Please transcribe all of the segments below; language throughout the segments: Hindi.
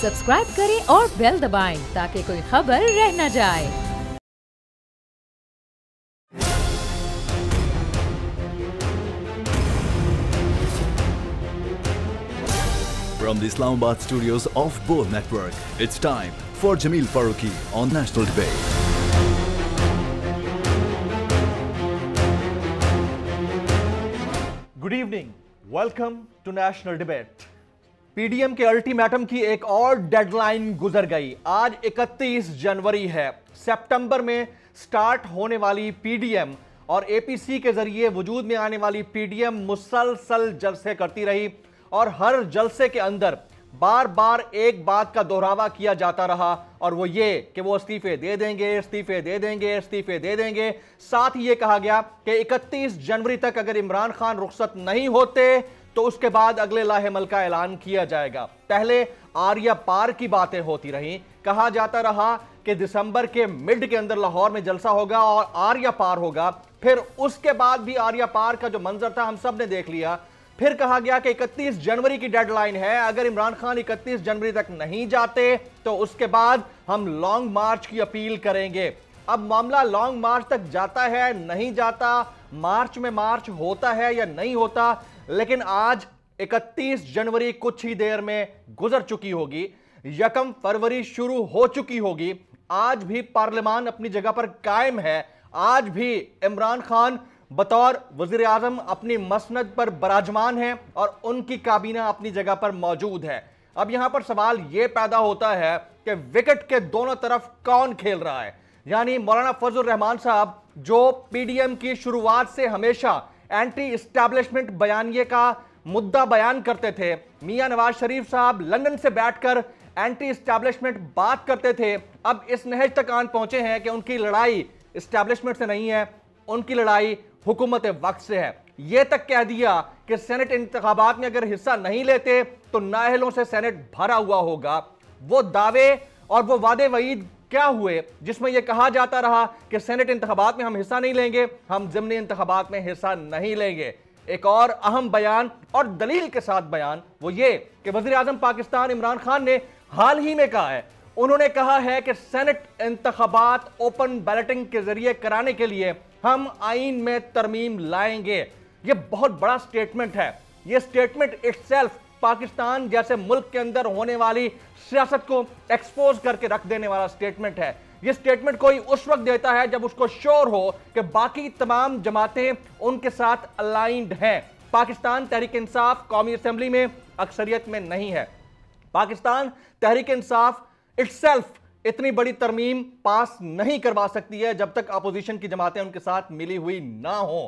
सब्सक्राइब करें और बेल दबाएं ताकि कोई खबर रह न जाए। From the Islamabad studios of Bull Network, it's time for Jameel Farooqi on National Debate. Good evening, welcome to national debate. PDM के अल्टीमेटम की एक और डेडलाइन गुजर गई। आज 31 जनवरी है। सितंबर में स्टार्ट होने वाली पीडीएम और एपीसी के जरिए वजूद में आने वाली पीडीएम मुसलसल जलसे करती रही और हर जलसे के अंदर बार बार एक बात का दोहरावा किया जाता रहा और वो ये कि वो इस्तीफे दे देंगे, इस्तीफे दे देंगे, इस्तीफे दे देंगे। साथ ही ये कहा गया कि 31 जनवरी तक अगर इमरान खान रुखसत नहीं होते तो उसके बाद अगले लाहेमल का ऐलान किया जाएगा। पहले आर्या पार की बातें होती रहीं, कहा जाता रहा कि दिसंबर के मिड के अंदर लाहौर में जलसा होगा और आर्या पार होगा। फिर उसके बाद भी आर्या पार का जो मंजर था हम सब ने देख लिया। फिर कहा गया कि 31 जनवरी की डेडलाइन है, अगर इमरान खान 31 जनवरी तक नहीं जाते तो उसके बाद हम लॉन्ग मार्च की अपील करेंगे। अब मामला लॉन्ग मार्च तक जाता है, नहीं जाता, मार्च में मार्च होता है या नहीं होता, लेकिन आज 31 जनवरी कुछ ही देर में गुजर चुकी होगी, 1 फरवरी शुरू हो चुकी होगी। आज भी पार्लियामान अपनी जगह पर कायम है। आज भी इमरान खान बतौर वजीर आजम अपनी मसनद पर बराजमान है और उनकी काबीना अपनी जगह पर मौजूद है। अब यहां पर सवाल यह पैदा होता है कि विकेट के दोनों तरफ कौन खेल रहा है। यानी मौलाना फजल रहमान साहब जो पीडीएम की शुरुआत से हमेशा एंटी इस्टेब्लिशमेंट बयानिए का मुद्दा बयान करते थे, मियां नवाज शरीफ साहब लंदन से बैठकर एंटी इस्टेब्लिशमेंट बात करते थे, अब इस नहज तक आन पहुंचे हैं कि उनकी लड़ाई इस्टेब्लिशमेंट से नहीं है, उनकी लड़ाई हुकूमत वक्त से है। यह तक कह दिया कि सेनेट इंतखाबात में अगर हिस्सा नहीं लेते तो नाअहलों से सेनेट भरा हुआ होगा। वो दावे और वो वादे वईद क्या हुए जिसमें यह कहा जाता रहा कि सेनेट इंतखाबात में हम हिस्सा नहीं लेंगे, हम ज़िमनी इंतखाबात में हिस्सा नहीं लेंगे। एक और अहम बयान और दलील के साथ बयान वो ये कि वज़ीर आज़म पाकिस्तान इमरान खान ने हाल ही में कहा है, उन्होंने कहा है कि सेनेट इंतखाबात ओपन बैलेटिंग के जरिए कराने के लिए हम आईन में तरमीम लाएंगे। यह बहुत बड़ा स्टेटमेंट है। यह स्टेटमेंट इटसेल्फ पाकिस्तान जैसे मुल्क के अंदर होने वाली सियासत को एक्सपोज करके रख देने वाला स्टेटमेंट है। यह स्टेटमेंट कोई उस वक्त देता है जब उसको श्योर हो कि बाकी तमाम जमातें उनके साथ अलाइंड हैं। पाकिस्तान तहरीक इंसाफ कौमी असेंबली में अक्सरियत में नहीं है। पाकिस्तान तहरीक इंसाफ इटसेल्फ इतनी बड़ी तरमीम पास नहीं करवा सकती है जब तक अपोजिशन की जमातें उनके साथ मिली हुई ना हो।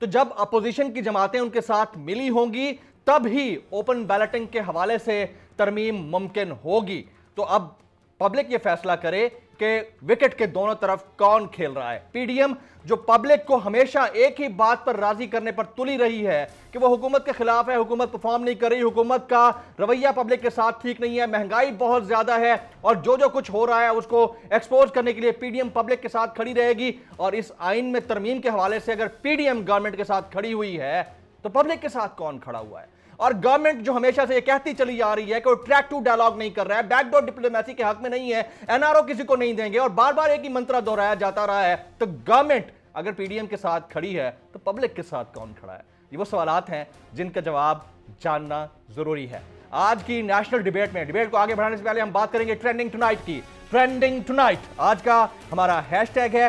तो जब अपोजिशन की जमातें उनके साथ मिली होंगी तब ही ओपन बैलेटिंग के हवाले से तरमीम मुमकिन होगी। तो अब पब्लिक ये फैसला करे कि विकेट के दोनों तरफ कौन खेल रहा है। पीडीएम जो पब्लिक को हमेशा एक ही बात पर राजी करने पर तुली रही है कि वो हुकूमत के खिलाफ है, हुकूमत परफॉर्म नहीं कर रही, हुकूमत का रवैया पब्लिक के साथ ठीक नहीं है, महंगाई बहुत ज्यादा है और जो कुछ हो रहा है उसको एक्सपोज करने के लिए पीडीएम पब्लिक के साथ खड़ी रहेगी। और इस आइन में तरमीम के हवाले से अगर पीडीएम गवर्नमेंट के साथ खड़ी हुई है तो पब्लिक के साथ कौन खड़ा हुआ है। और गवर्नमेंट जो हमेशा से ये कहती चली जा रही है कि वो ट्रैक टू डायलॉग नहीं कर रहा है, बैकडोर डिप्लोमेसी के हक में नहीं है, एनआरओ किसी को नहीं देंगे और बार बार एक ही मंत्रा दोहराया जाता रहा है, तो गवर्नमेंट अगर पीडीएम के साथ खड़ी है तो पब्लिक के साथ कौन खड़ा है। ये वो सवालात हैं जिनका जवाब जानना जरूरी है। आज की नेशनल डिबेट में डिबेट को आगे बढ़ाने से पहले हम बात करेंगे ट्रेंडिंग टुनाइट की। ट्रेंडिंग टुनाइट आज का हमारा हैशटैग है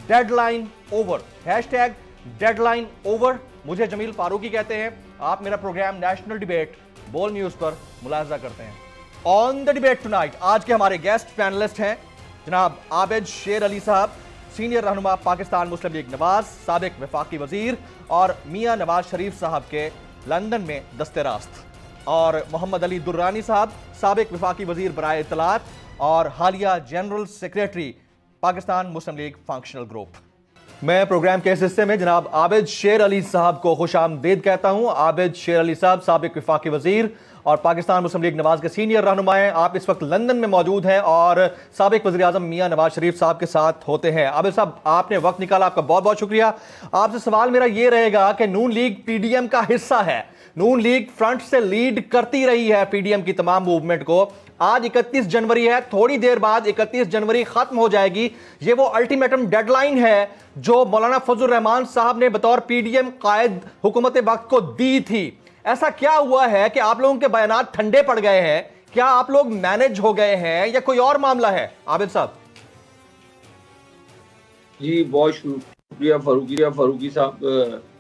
डेडलाइन ओवर। Deadline over. मुझे जमील फारूकी कहते हैं। आप मेरा प्रोग्राम नेशनल डिबेट बोल न्यूज पर मुलाहिजा करते हैं। ऑन द डिबेट टुनाइट आज के हमारे गेस्ट पैनलिस्ट हैं जनाब आबिद शेर अली साहब, सीनियर रहनुमा पाकिस्तान मुस्लिम लीग नवाज, साबिक वफाकी वजीर, और मियां नवाज शरीफ साहब के लंदन में दस्ते रास्त, और मोहम्मद अली दुर्रानी साहब, साबिक वफाकी वजीर बराए इत्तलात और हालिया जनरल सेक्रेटरी पाकिस्तान मुस्लिम लीग फंक्शनल ग्रुप। मैं प्रोग्राम के इस हिस्से में जनाब आबिद शेर अली साहब को खुशामदीद कहता हूं। आबिद शेर अली साहब साबिक वफाकी वजीर और पाकिस्तान मुस्लिम लीग नवाज के सीनियर रहनुमा हैं। आप इस वक्त लंदन में मौजूद हैं और साबिक वज़ीर आज़म मियां नवाज शरीफ साहब के साथ होते हैं। आबिद साहब, आपने वक्त निकाला, आपका बहुत बहुत शुक्रिया। आपसे सवाल मेरा ये रहेगा कि नून लीग पीडीएम का हिस्सा है, नून लीग फ्रंट से लीड करती रही है पीडीएम की तमाम मूवमेंट को। आज 31 जनवरी है, थोड़ी देर बाद 31 जनवरी खत्म हो जाएगी। ये वो अल्टीमेटम डेडलाइन है जो मौलाना फजल रहमान साहब ने बतौर पीडीएम कायद हुकूमत वक्त को दी थी। ऐसा क्या हुआ है कि आप लोगों के बयानात ठंडे पड़ गए हैं? क्या आप लोग मैनेज हो गए हैं या कोई और मामला है? आबिद साहब जी, बहुत शुक्रिया फारूकी साहब।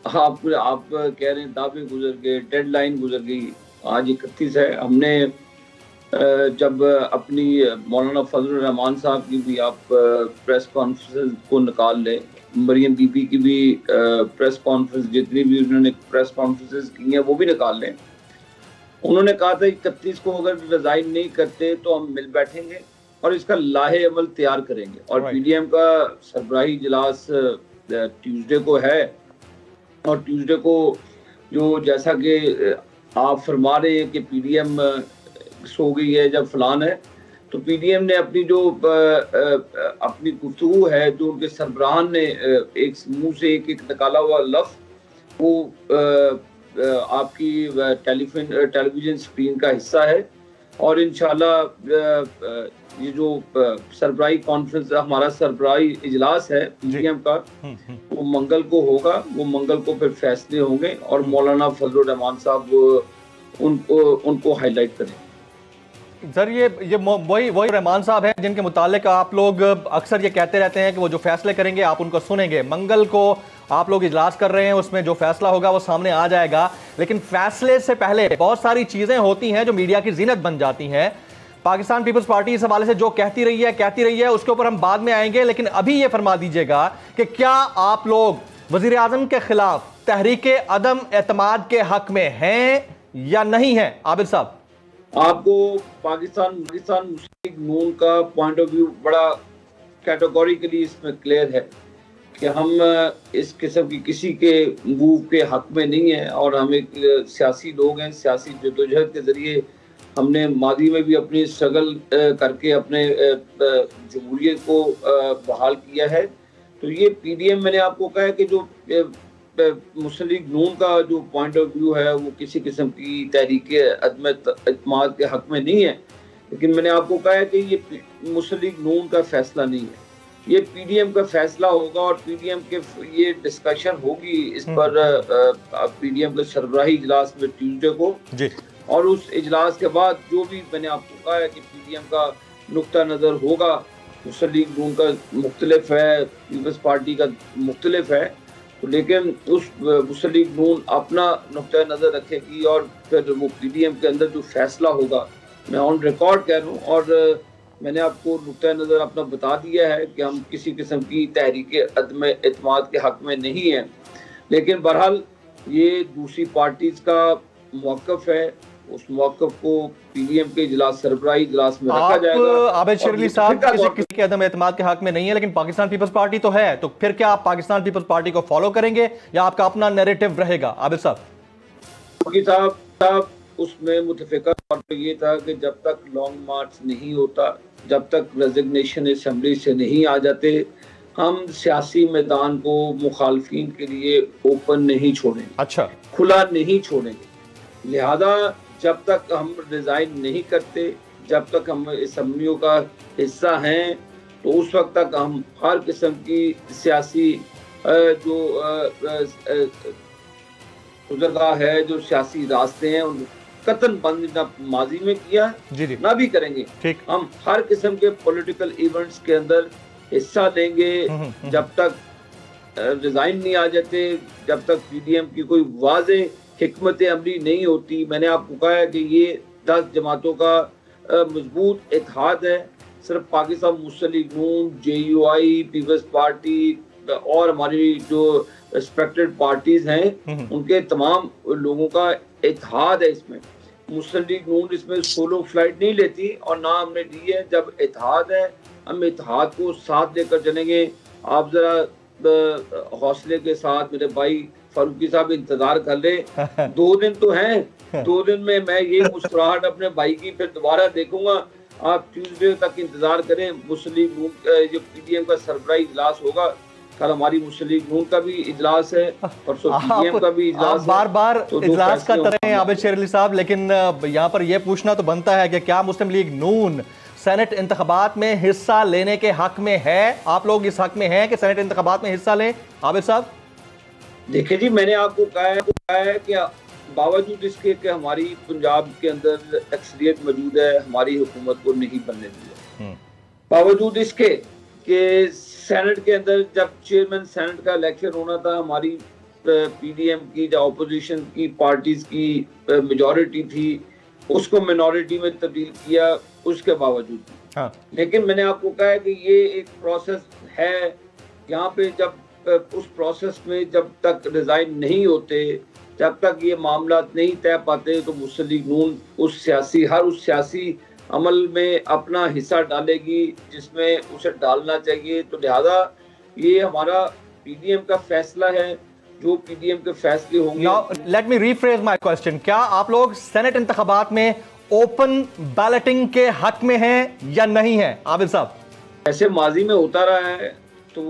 आप कह रहे हैं दावे गुजर गए, डेडलाइन गुजर गई। आज 31 है। हमने जब अपनी मौलाना फजल रहमान साहब की भी आप प्रेस कॉन्फ्रेंस को निकाल लें, मरियम बीबी की भी प्रेस कॉन्फ्रेंस, जितनी भी उन्होंने प्रेस कॉन्फ्रेंसेस की हैं वो भी निकाल लें। उन्होंने कहा था 31 को अगर रिजाइन नहीं करते तो हम मिल बैठेंगे और इसका लाहे अमल तैयार करेंगे। और पीडीएम का सरबराही इजलास ट्यूसडे को है, और ट्यूसडे को जो जैसा कि आप फरमा रहे हैं कि पीडीएम सो गई है जब फलान है, तो पीडीएम ने अपनी जो अपनी गुफ्तगू है, जो उनके सरबराहान ने एक मुंह से एक निकाला हुआ लफ्ज, वो आपकी टेलीविजन स्क्रीन का हिस्सा है। और इंशाल्लाह ये जो सरबराही कॉन्फ्रेंस, हमारा सरबराही इजलास है पीडीएम का, वो मंगल को होगा। वो मंगल को फिर फैसले होंगे और मौलाना फजल रहमान साहब उनको हाईलाइट करेंगे। सर ये वही रहमान साहब हैं जिनके मुतालिक आप लोग अक्सर ये कहते रहते हैं कि वो जो फैसले करेंगे आप उनको सुनेंगे। मंगल को आप लोग इजलास कर रहे हैं, उसमें जो फैसला होगा वो सामने आ जाएगा। लेकिन फैसले से पहले बहुत सारी चीजें होती हैं जो मीडिया की जीनत बन जाती हैं। पाकिस्तान पीपल्स पार्टी इस हवाले से जो कहती रही है उसके ऊपर हम बाद में आएंगे। लेकिन अभी ये फरमा दीजिएगा कि क्या आप लोग वजीर आजम के खिलाफ तहरीके अदम एतमाद के हक में हैं या नहीं हैं? आबिद साहब, आपको पाकिस्तान मुस्लिम लीग नून का पॉइंट ऑफ व्यू बड़ा कैटेगोरिकली इसमें क्लियर है कि हम इस किस्म की किसी के मूव के हक में नहीं है। और हम एक सियासी लोग हैं, सियासी जदोजहद के जरिए हमने मादी में भी अपनी स्ट्रगल करके अपने जमहूरियत को बहाल किया है। तो ये पीडीएम, मैंने आपको कहा है कि जो मुस्लिम लीग नून का जो पॉइंट ऑफ व्यू है वो किसी किस्म की तहरीक अदम एतमाद के हक में नहीं है। लेकिन मैंने आपको कहा है कि ये मुस्लिम लीग नून का फैसला नहीं है, ये पीडीएम का फैसला होगा। और पीडीएम के ये डिस्कशन होगी इस पर पीडीएम के सरबराही इजलास में ट्यूसडे को जी। और उस इजलास के बाद जो भी मैंने आपको कहा है कि पीडीएम का नुक्ता नज़र होगा, मुस्लिम लीग नून का मुख्तलिफ है, पीपल्स पार्टी का मुख्तलिफ है, लेकिन उस मुस्लिम लीग नून अपना नुक्ता नज़र रखेगी और फिर वो पीडीएम के अंदर जो फैसला होगा, मैं ऑन रिकॉर्ड कह रहा हूँ और मैंने आपको नुक्ता नज़र अपना बता दिया है कि हम किसी किस्म की तहरीक अदम एतमाद के हक में नहीं हैं। लेकिन बहरहाल ये दूसरी पार्टीज का मौक़िफ़ है, उस मौक़िफ़ को पीडीएम के इजलास, सरबराही इजलास में रखा जाएगा। आबिद शेरली साहब किसी के अदम एतमाद के हक में नहीं है, लेकिन पाकिस्तान पीपल्स पार्टी तो है, तो फिर क्या आप पाकिस्तान पीपल्स पार्टी को फॉलो करेंगे या आपका अपना नैरेटिव रहेगा? आबिद साहब उसमें मुतफ़िका तौर पर ये था कि जब तक लॉन्ग मार्च नहीं होता, जब तक रेजिग्नेशन असेंबली से नहीं आ जाते, हम सियासी मैदान को मुखालफिन के लिए ओपन नहीं छोड़ेंगे, अच्छा खुला नहीं छोड़ेंगे। लिहाजा जब तक हम रिजाइन नहीं करते, जब तक हम असेंबलियों का हिस्सा हैं, तो उस वक्त तक हम हर किस्म की सियासी जो गुज़रगाह है, जो सियासी रास्ते हैं, उन कतन बंद ना माजी में किया जी ना भी करेंगे। हम हर किस्म के पॉलिटिकल इवेंट्स के अंदर हिस्सा लेंगे जब तक रिजाइन नहीं आ जाते, जब तक पीडीएम की कोई वाज़े हिकमत अमली नहीं होती। मैंने आपको कहा है कि ये 10 जमातों का मजबूत इत्तेहाद है। सिर्फ पाकिस्तान मुस्लिम लीग नून, JUI, पीपल्स पार्टी और हमारी जो रिस्पेक्टेड पार्टीज हैं, उनके तमाम लोगों का इत्तेहाद है इसमें। मुस्लिम लीग नून इसमें सोलो फ्लाइट नहीं लेती और ना हमने ली है। जब इत्तेहाद है, हम इत्तेहाद को साथ लेकर चलेंगे। आप जरा हौसले के साथ मेरे भाई फारूकी साहब इंतजार कर ले। 2 दिन तो हैं, 2 दिन में मैं ये मुस्कुराहट अपने भाई की फिर दोबारा देखूंगा। आप ट्यूसडे तक इंतजार करें। मुस्लिम लीग जो पीडीएम का सरबराही इजलास होगा, कल हमारी मुस्लिम लीग नून का भी इजलास है, परसों पीडीएम का भी इजलास है। बार बार तो इजलास का तरह हैं आबिद शेर अली साहब, लेकिन यहाँ पर यह पूछना तो बनता है कि क्या मुस्लिम लीग नून सेनेट इंतखाबात में हिस्सा लेने के हक में है? आप लोग इस हक में हैं कि सेनेट इंतखाबात में हिस्सा लें? आबिद साहब देखिए जी, मैंने आपको कहा है कि बावजूद इसके कि हमारी पंजाब के अंदर अक्सरियत मौजूद है, हमारी हुकूमत को नहीं बनने दिया। बावजूद इसके कि सेनेट के अंदर जब चेयरमैन सेनेट का इलेक्शन होना था, हमारी पीडीएम की जो अपोजिशन की पार्टीज की मेजॉरिटी थी, उसको मिनॉरिटी में तब्दील किया उसके बावजूद। हाँ। लेकिन मैंने आपको कहा है कि ये एक प्रोसेस है, यहाँ पे जब उस प्रोसेस में जब तक रिजाइन नहीं होते, जब तक ये मामला नहीं तय पाते, तो मुस्लिम लीग नून उस सियासी अमल में अपना हिस्सा डालेगी जिसमें उसे डालना चाहिए। तो लिहाजा ये हमारा पीडीएम का फैसला है, जो पीडीएम के फैसले होंगे। Now, let me rephrase my question. क्या आप लोग सेनेट इंतखाबात में ओपन बैलेटिंग के हक में हैं या नहीं है? आबिद साहब, ऐसे माजी में होता रहा है तो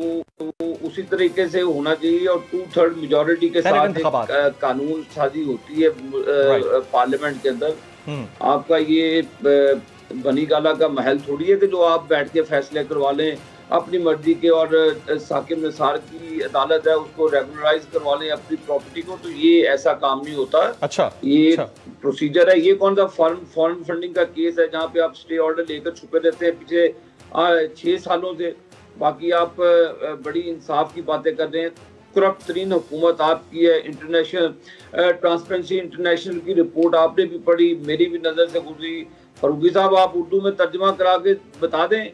उसी तरीके से होना चाहिए, और 2/3 मेजॉरिटी के साथ एक कानून साजी होती है पार्लियामेंट के अंदर। आपका ये बनी गाला का महल थोड़ी है कि जो आप बैठ के फैसले करवा लें अपनी मर्जी के, और साकिब निसार की अदालत है उसको रेगुलराइज करवा लें अपनी प्रॉपर्टी को। तो ये ऐसा काम नहीं होता। अच्छा, ये प्रोसीजर है। ये कौन सा फॉरेन फंडिंग का केस है जहाँ पे आप स्टे ऑर्डर लेकर छुपे रहते हैं पिछले 6 सालों से? बाकी आप बड़ी इंसाफ की बातें कर रहे हैं। करप्ट तरीन हुकूमत आपकी है। इंटरनेशनल ट्रांसपेरेंसी इंटरनेशनल की रिपोर्ट आपने भी पढ़ी, मेरी भी नज़र से गुजरी। फरूकी साहब, आप उर्दू में तर्जमा करा के बता दें,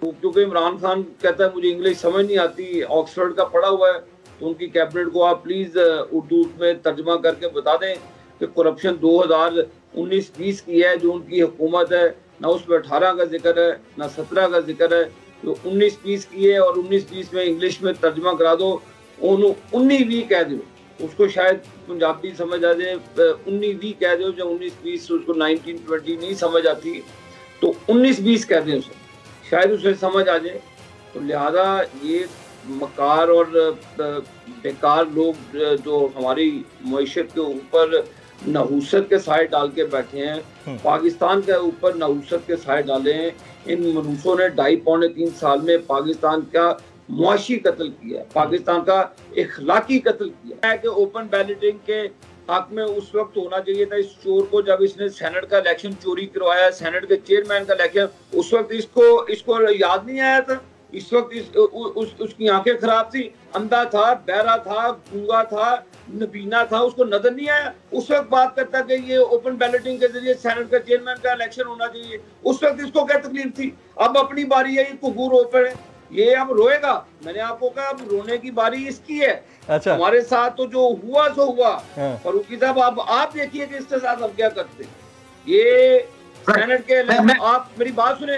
क्योंकि इमरान खान कहता है मुझे इंग्लिश समझ नहीं आती, ऑक्सफोर्ड का पढ़ा हुआ है, तो उनकी कैबिनेट को आप प्लीज़ उर्दू में तर्जमा करके बता दें कि करप्शन 2019-20 की है जो उनकी हुकूमत है, ना उसमें 18 का जिक्र है ना 17 का जिक्र है, जो 19-20 की है। और 19-20 में इंग्लिश में तर्जमा करा दो, 19-20 कह दो, उसको शायद पंजाबी समझ आ जाए। 19-20 कह दो, जो 19-20 उसको 19-20 नहीं समझ आती, तो 19-20 कह दें उसे, शायद उसे समझ आ जाए। तो लिहाजा ये मकार और बेकार लोग जो हमारी मईशत के ऊपर नहूसत के साए डाल के बैठे हैं, पाकिस्तान के ऊपर नहूसत के साए डाले हैं। इन मनुष्यों ने 2.5-3 साल में पाकिस्तान का मुआशी कत्ल किया, पाकिस्तान का इखलाकी कत्ल किया है। कि ओपन बैलेटिंग के हक में उस वक्त होना चाहिए था इस चोर को, जब इसने सेनेट का इलेक्शन चोरी करवाया, सेनेट के चेयरमैन का इलेक्शन, उस वक्त इसको याद नहीं आया था। इस वक्त उसकी आंखें खराब थी, अंधा था, बहरा था, गूंगा था, नबीना था, उसको नजर नहीं आया। उस वक्त बात करता कि ये ओपन बैलेटिंग के जरिए सेनेट का चेयरमैन का इलेक्शन होना चाहिए। उस वक्त इसको क्या तकलीफ थी? अब अपनी बारी है, ये कुफूर हो पड़े, ये अब रोएगा। मैंने आपको कहा अब रोने की बारी इसकी है। अच्छा, हमारे साथ तो जो हुआ सो हुआ। फरूकी साहब, आप देखिए कि इसके साथ हम क्या करते। ये सेनेट के आप मेरी बात सुने,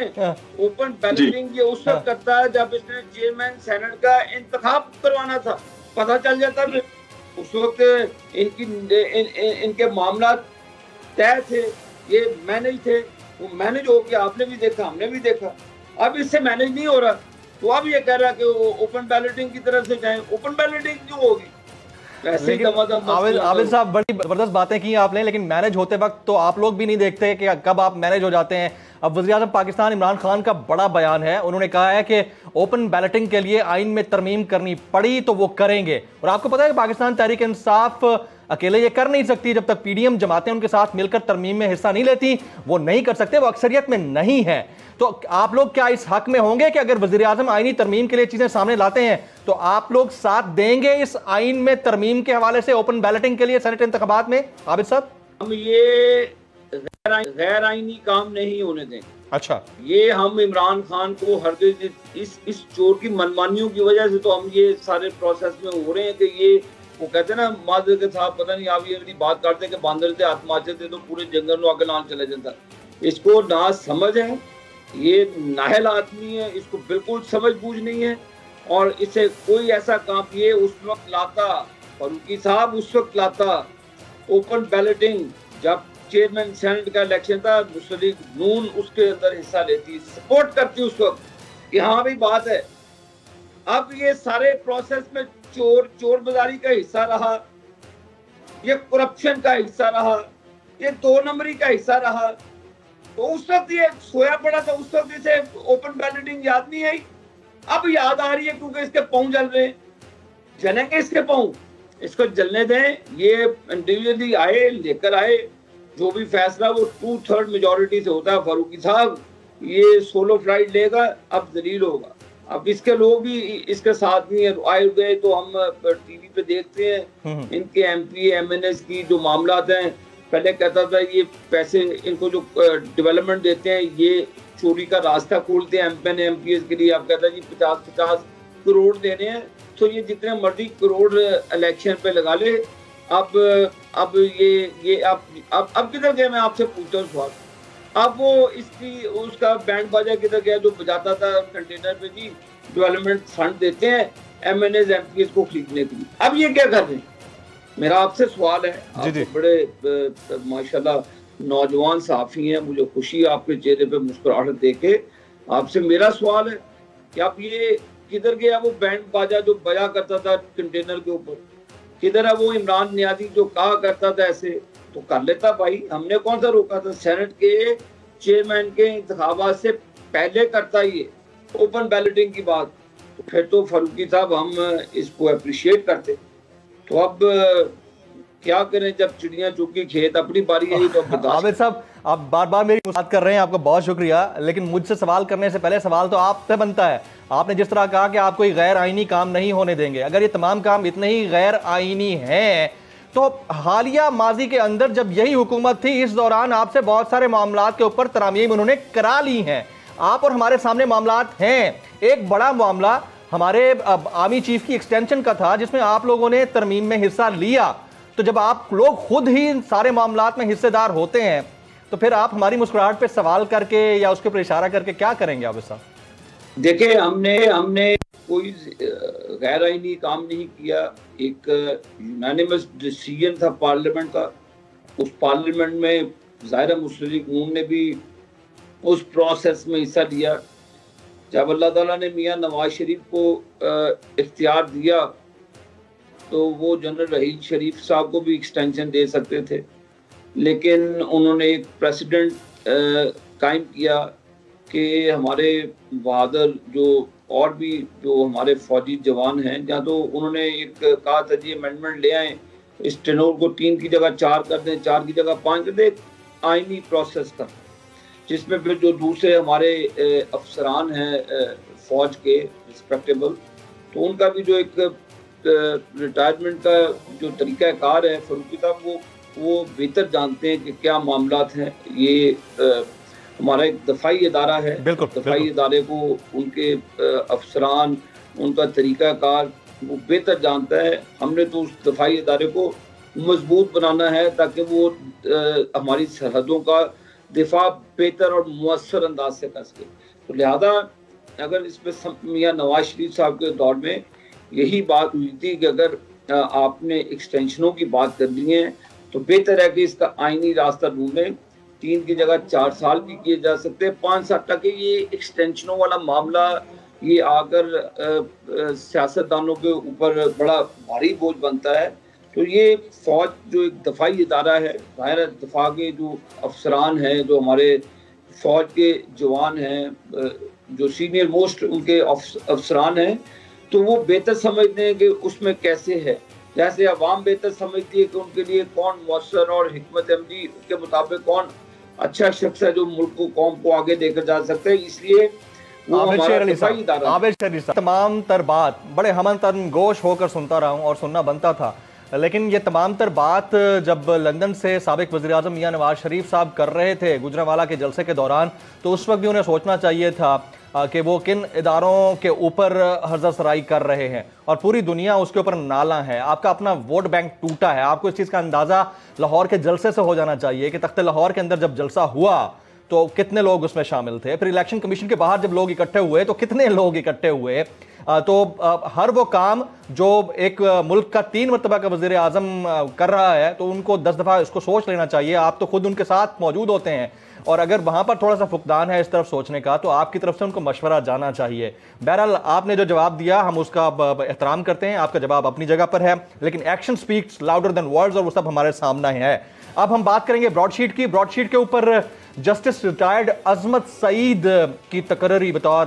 ओपन बैलेटिंग ये उस वक्त करता है जब इसने चेयरमैन सेनेट का इंतखाब करवाना था। पता चल जाता फिर उस वक्त इनके मामला तय थे, ये मैनेज थे। वो मैनेज हो गया, आपने भी देखा, हमने भी देखा। अब इससे मैनेज नहीं हो रहा, तो अब ये कह रहा है कि ओपन बैलेटिंग की तरफ से जाएं। ओपन बैलेटिंग क्यों होगी? आबिद साहब, बड़ी जबरदस्त बातें की आपने, लेकिन मैनेज होते वक्त तो आप लोग भी नहीं देखते कि कब आप मैनेज हो जाते हैं। अब वज़ीर-ए-आज़म पाकिस्तान इमरान खान का बड़ा बयान है, उन्होंने कहा है कि ओपन बैलेटिंग के लिए आइन में तरमीम करनी पड़ी तो वो करेंगे। और आपको पता है कि पाकिस्तान तहरीक इंसाफ अकेले ये कर नहीं सकती, जब तक पीडीएम जमातें उनके साथ मिलकर तरमीम में हिस्सा नहीं लेती वो नहीं कर सकते, वो अक्सरियत में नहीं है। तो आप लोग क्या इस हक में होंगे कि अगर वज़ीर-ए-आज़म आईनी तरमीम के लिए चीजें सामने लाते हैं तो आप लोग साथ देंगे इस आइन में तरमीम के हवाले से ओपन बैलेटिंग के लिए सेनेट इंतखाबात में? आबिद साहब, हम ये गैर आईनी काम नहीं होने देंगे। अच्छा, ये हम इमरान खान को हरगिज़ इस चोर की मनमानियों की वजह से तो हम ये सारे प्रोसेस में हो रहे हैं कि ये वो कहते हैं ना मादर के साथ पता नहीं आप ये बात करते कि बांदर से आत्माचे थे तो पूरे जंगल में आगे लान चले जाता। इसको ना समझ है, ये नाहल आदमी है, इसको बिल्कुल समझ बूझ नहीं है। और इसे कोई ऐसा काम ये उस वक्त लाता, फरूकी साहब उस वक्त लाता ओपन बैलेटिंग जब चेयरमैन सेनेट का इलेक्शन था, मुस्लिम लीग नून उसके अंदर हिस्सा लेती, सपोर्ट करती उस वक्त कि हाँ भाई बात है। अब ये सारे प्रोसेस में चोर बाजारी का हिस्सा रहा, ये करप्शन का हिस्सा रहा, ये 2 नंबरी का हिस्सा रहा। तो उस वक्त ये सोया पड़ा था, उस वक्त इसे ओपन बैलेटिंग याद नहीं आई, अब याद आ रही है क्योंकि इसके पांव जल रहे हैं। जलेंगे इसके पांव, इसको जलने दें। ये इंडिविजुअली आए, लेकर आए, जो भी फैसला वो 2/3 मेजोरिटी से होता है। फारूकी साहब ये सोलो फ्लाइट लेगा, अब जलील होगा। अब इसके लोग भी इसके साथ नहीं आए गए, तो हम टीवी पे देखते हैं इनके एमपी एमएनएस की जो मामलात हैं। पहले कहता था ये पैसे इनको जो डेवलपमेंट देते हैं ये चोरी का रास्ता खोलते हैं एमपी ने एमपीएस के लिए। अब कहता है जी 50-50 करोड़ देने हैं, तो ये जितने मर्जी करोड़ इलेक्शन पे लगा ले। अब ये अब किधर गए? मैं आपसे पूछता हूँ सवाल। अब वो इसकी उसका बैंड बाजा किधर गया जो बजाता था कंटेनर पे जी डेवलपमेंट फंड देते हैं एमएनएस एमपीएस को खरीदने के लिए। अब ये क्या कर रहे हैं? मेरा आपसे सवाल है, आप बड़े माशाल्लाह नौजवान साफी हैं, मुझे खुशी है आपके चेहरे पे मुस्कुराहट देखे। आपसे मेरा सवाल है कि आप ये किधर गया वो बैंड बाजा जो बजा करता था कंटेनर के ऊपर? किधर है वो इमरान नियाजी जो कहा करता था ऐसे तो कर लेता भाई, हमने कौन सा रोका था? सेनेट के चेयरमैन के इंतखाबात से पहले करता ये ओपन बैलेटिंग की बात, तो फिर तो फारूकी साहब हम इसको अप्रिशिएट करते। तो अब क्या करें जब चिड़िया चुकी खेत, अपनी बारी आई तो बता। आबिद साहब आप बार बार मेरी बात कर रहे हैं, आपका बहुत शुक्रिया, लेकिन मुझसे सवाल करने से पहले सवाल तो आपसे बनता है। आपने जिस तरह कहा कि आप कोई गैर आईनी काम नहीं होने देंगे, अगर ये तमाम काम इतने ही गैर आईनी हैं तो हालिया माजी के अंदर जब यही हुकूमत थी इस दौरान आपसे बहुत सारे मामलात के ऊपर तरामीम उन्होंने करा ली हैं। आप और हमारे सामने मामलात हैं। एक बड़ा मामला हमारे आर्मी चीफ की एक्सटेंशन का था जिसमें आप लोगों ने तरमीम में हिस्सा लिया। तो जब आप लोग खुद ही इन सारे मामलात में हिस्सेदार होते हैं तो फिर आप हमारी मुस्कुराहट पे सवाल करके या उसके ऊपर इशारा करके क्या करेंगे आबिद साहब? देखिए हमने कोई गैर आईनी काम नहीं किया। एक यूनानिमस डिसीजन था पार्लियामेंट का, उस पार्लियामेंट में ज़ाहिर मुस्लिम लीग नून ने भी उस प्रोसेस में हिस्सा लिया। जब अल्लाह ताला ने मियां नवाज शरीफ को इख्तियार दिया तो वो जनरल रहील शरीफ साहब को भी एक्सटेंशन दे सकते थे, लेकिन उन्होंने एक प्रेसिडेंट कायम किया कि हमारे बहादुर जो और भी जो हमारे फौजी जवान हैं, जहाँ तो उन्होंने एक कहा था जी अमेंडमेंट ले आए, इस टेनोर को 3 की जगह 4 कर दें, 4 की जगह 5 कर दें, आईनी प्रोसेस कर, जिसमें फिर जो दूसरे हमारे अफसरान हैं फौज के रिस्पेक्टेबल, तो उनका भी जो एक रिटायरमेंट का जो तरीक़ाकार है फारूकी साहब वो बेहतर जानते हैं कि क्या मामलात हैं। ये हमारा एक दफाई इदारा है, दफाई इदारे को उनके अफसरान उनका तरीक़ाकार वो बेहतर जानता है। हमने तो उस दफाई इदारे को मजबूत बनाना है ताकि वो हमारी सरहदों का दिफा बेहतर और मुअस्सर अंदाज से कर सके। तो लिहाजा अगर इसमें मियां नवाज शरीफ साहब के दौर में यही बात हुई थी कि अगर आपने एक्सटेंशनों की बात कर ली है तो बेहतर है कि इसका आईनी रास्ता ढूंढें। 3 की जगह 4 साल भी किए जा सकते हैं, 5 साल तक। ये एक्सटेंशनों वाला मामला ये आकर सियासतदानों के ऊपर बड़ा भारी बोझ बनता है। तो ये फौज जो एक दफाई इदारा है, ज़ाहिर दफा के जो अफसरान हैं, जो हमारे फौज के जवान हैं, जो सीनियर मोस्ट उनके अफसरान हैं, तो वो बेहतर समझते हैं कि उसमें कैसे है। जैसे अवाम बेहतर समझती है कि उनके लिए कौन मौसर और हिकमत अमली के मुताबिक कौन अच्छा शख्स है जो मुल्क को कौम को आगे लेकर जा सकते हैं। इसलिए तमाम तर बात बड़े हमन तन गोश होकर सुनता रहा हूँ और सुनना बनता था, लेकिन ये तमाम तर बात जब लंदन से साबिक वज़ीर आज़म मियां नवाज शरीफ साहब कर रहे थे गुजरांवाला के जलसे के दौरान, तो उस वक्त भी उन्हें सोचना चाहिए था कि वो किन इदारों के ऊपर हर्ज़सराई कर रहे हैं और पूरी दुनिया उसके ऊपर नाला है। आपका अपना वोट बैंक टूटा है। आपको इस चीज़ का अंदाज़ा लाहौर के जलसे से हो जाना चाहिए कि तख्ते लाहौर के अंदर जब जलसा हुआ तो कितने लोग उसमें शामिल थे, फिर इलेक्शन कमीशन के बाहर जब लोग इकट्ठे हुए तो कितने लोग इकट्ठे हुए। तो हर वो काम जो एक मुल्क का 3 मरतबा का वज़ीर आज़म कर रहा है तो उनको 10 दफ़ा इसको सोच लेना चाहिए। आप तो खुद उनके साथ मौजूद होते हैं और अगर वहाँ पर थोड़ा सा फुकदान है इस तरफ सोचने का तो आपकी तरफ से उनको मशवरा जाना चाहिए। बहरहाल आपने जो जवाब दिया हम उसका एहतराम करते हैं, आपका जवाब अपनी जगह पर है, लेकिन action speaks louder than words और वो सब हमारे सामने है। अब हम बात करेंगे ब्रॉडशीट की। ब्रॉडशीट के ऊपर जस्टिस रिटायर्ड अजमत सईद की तकर्री बतौर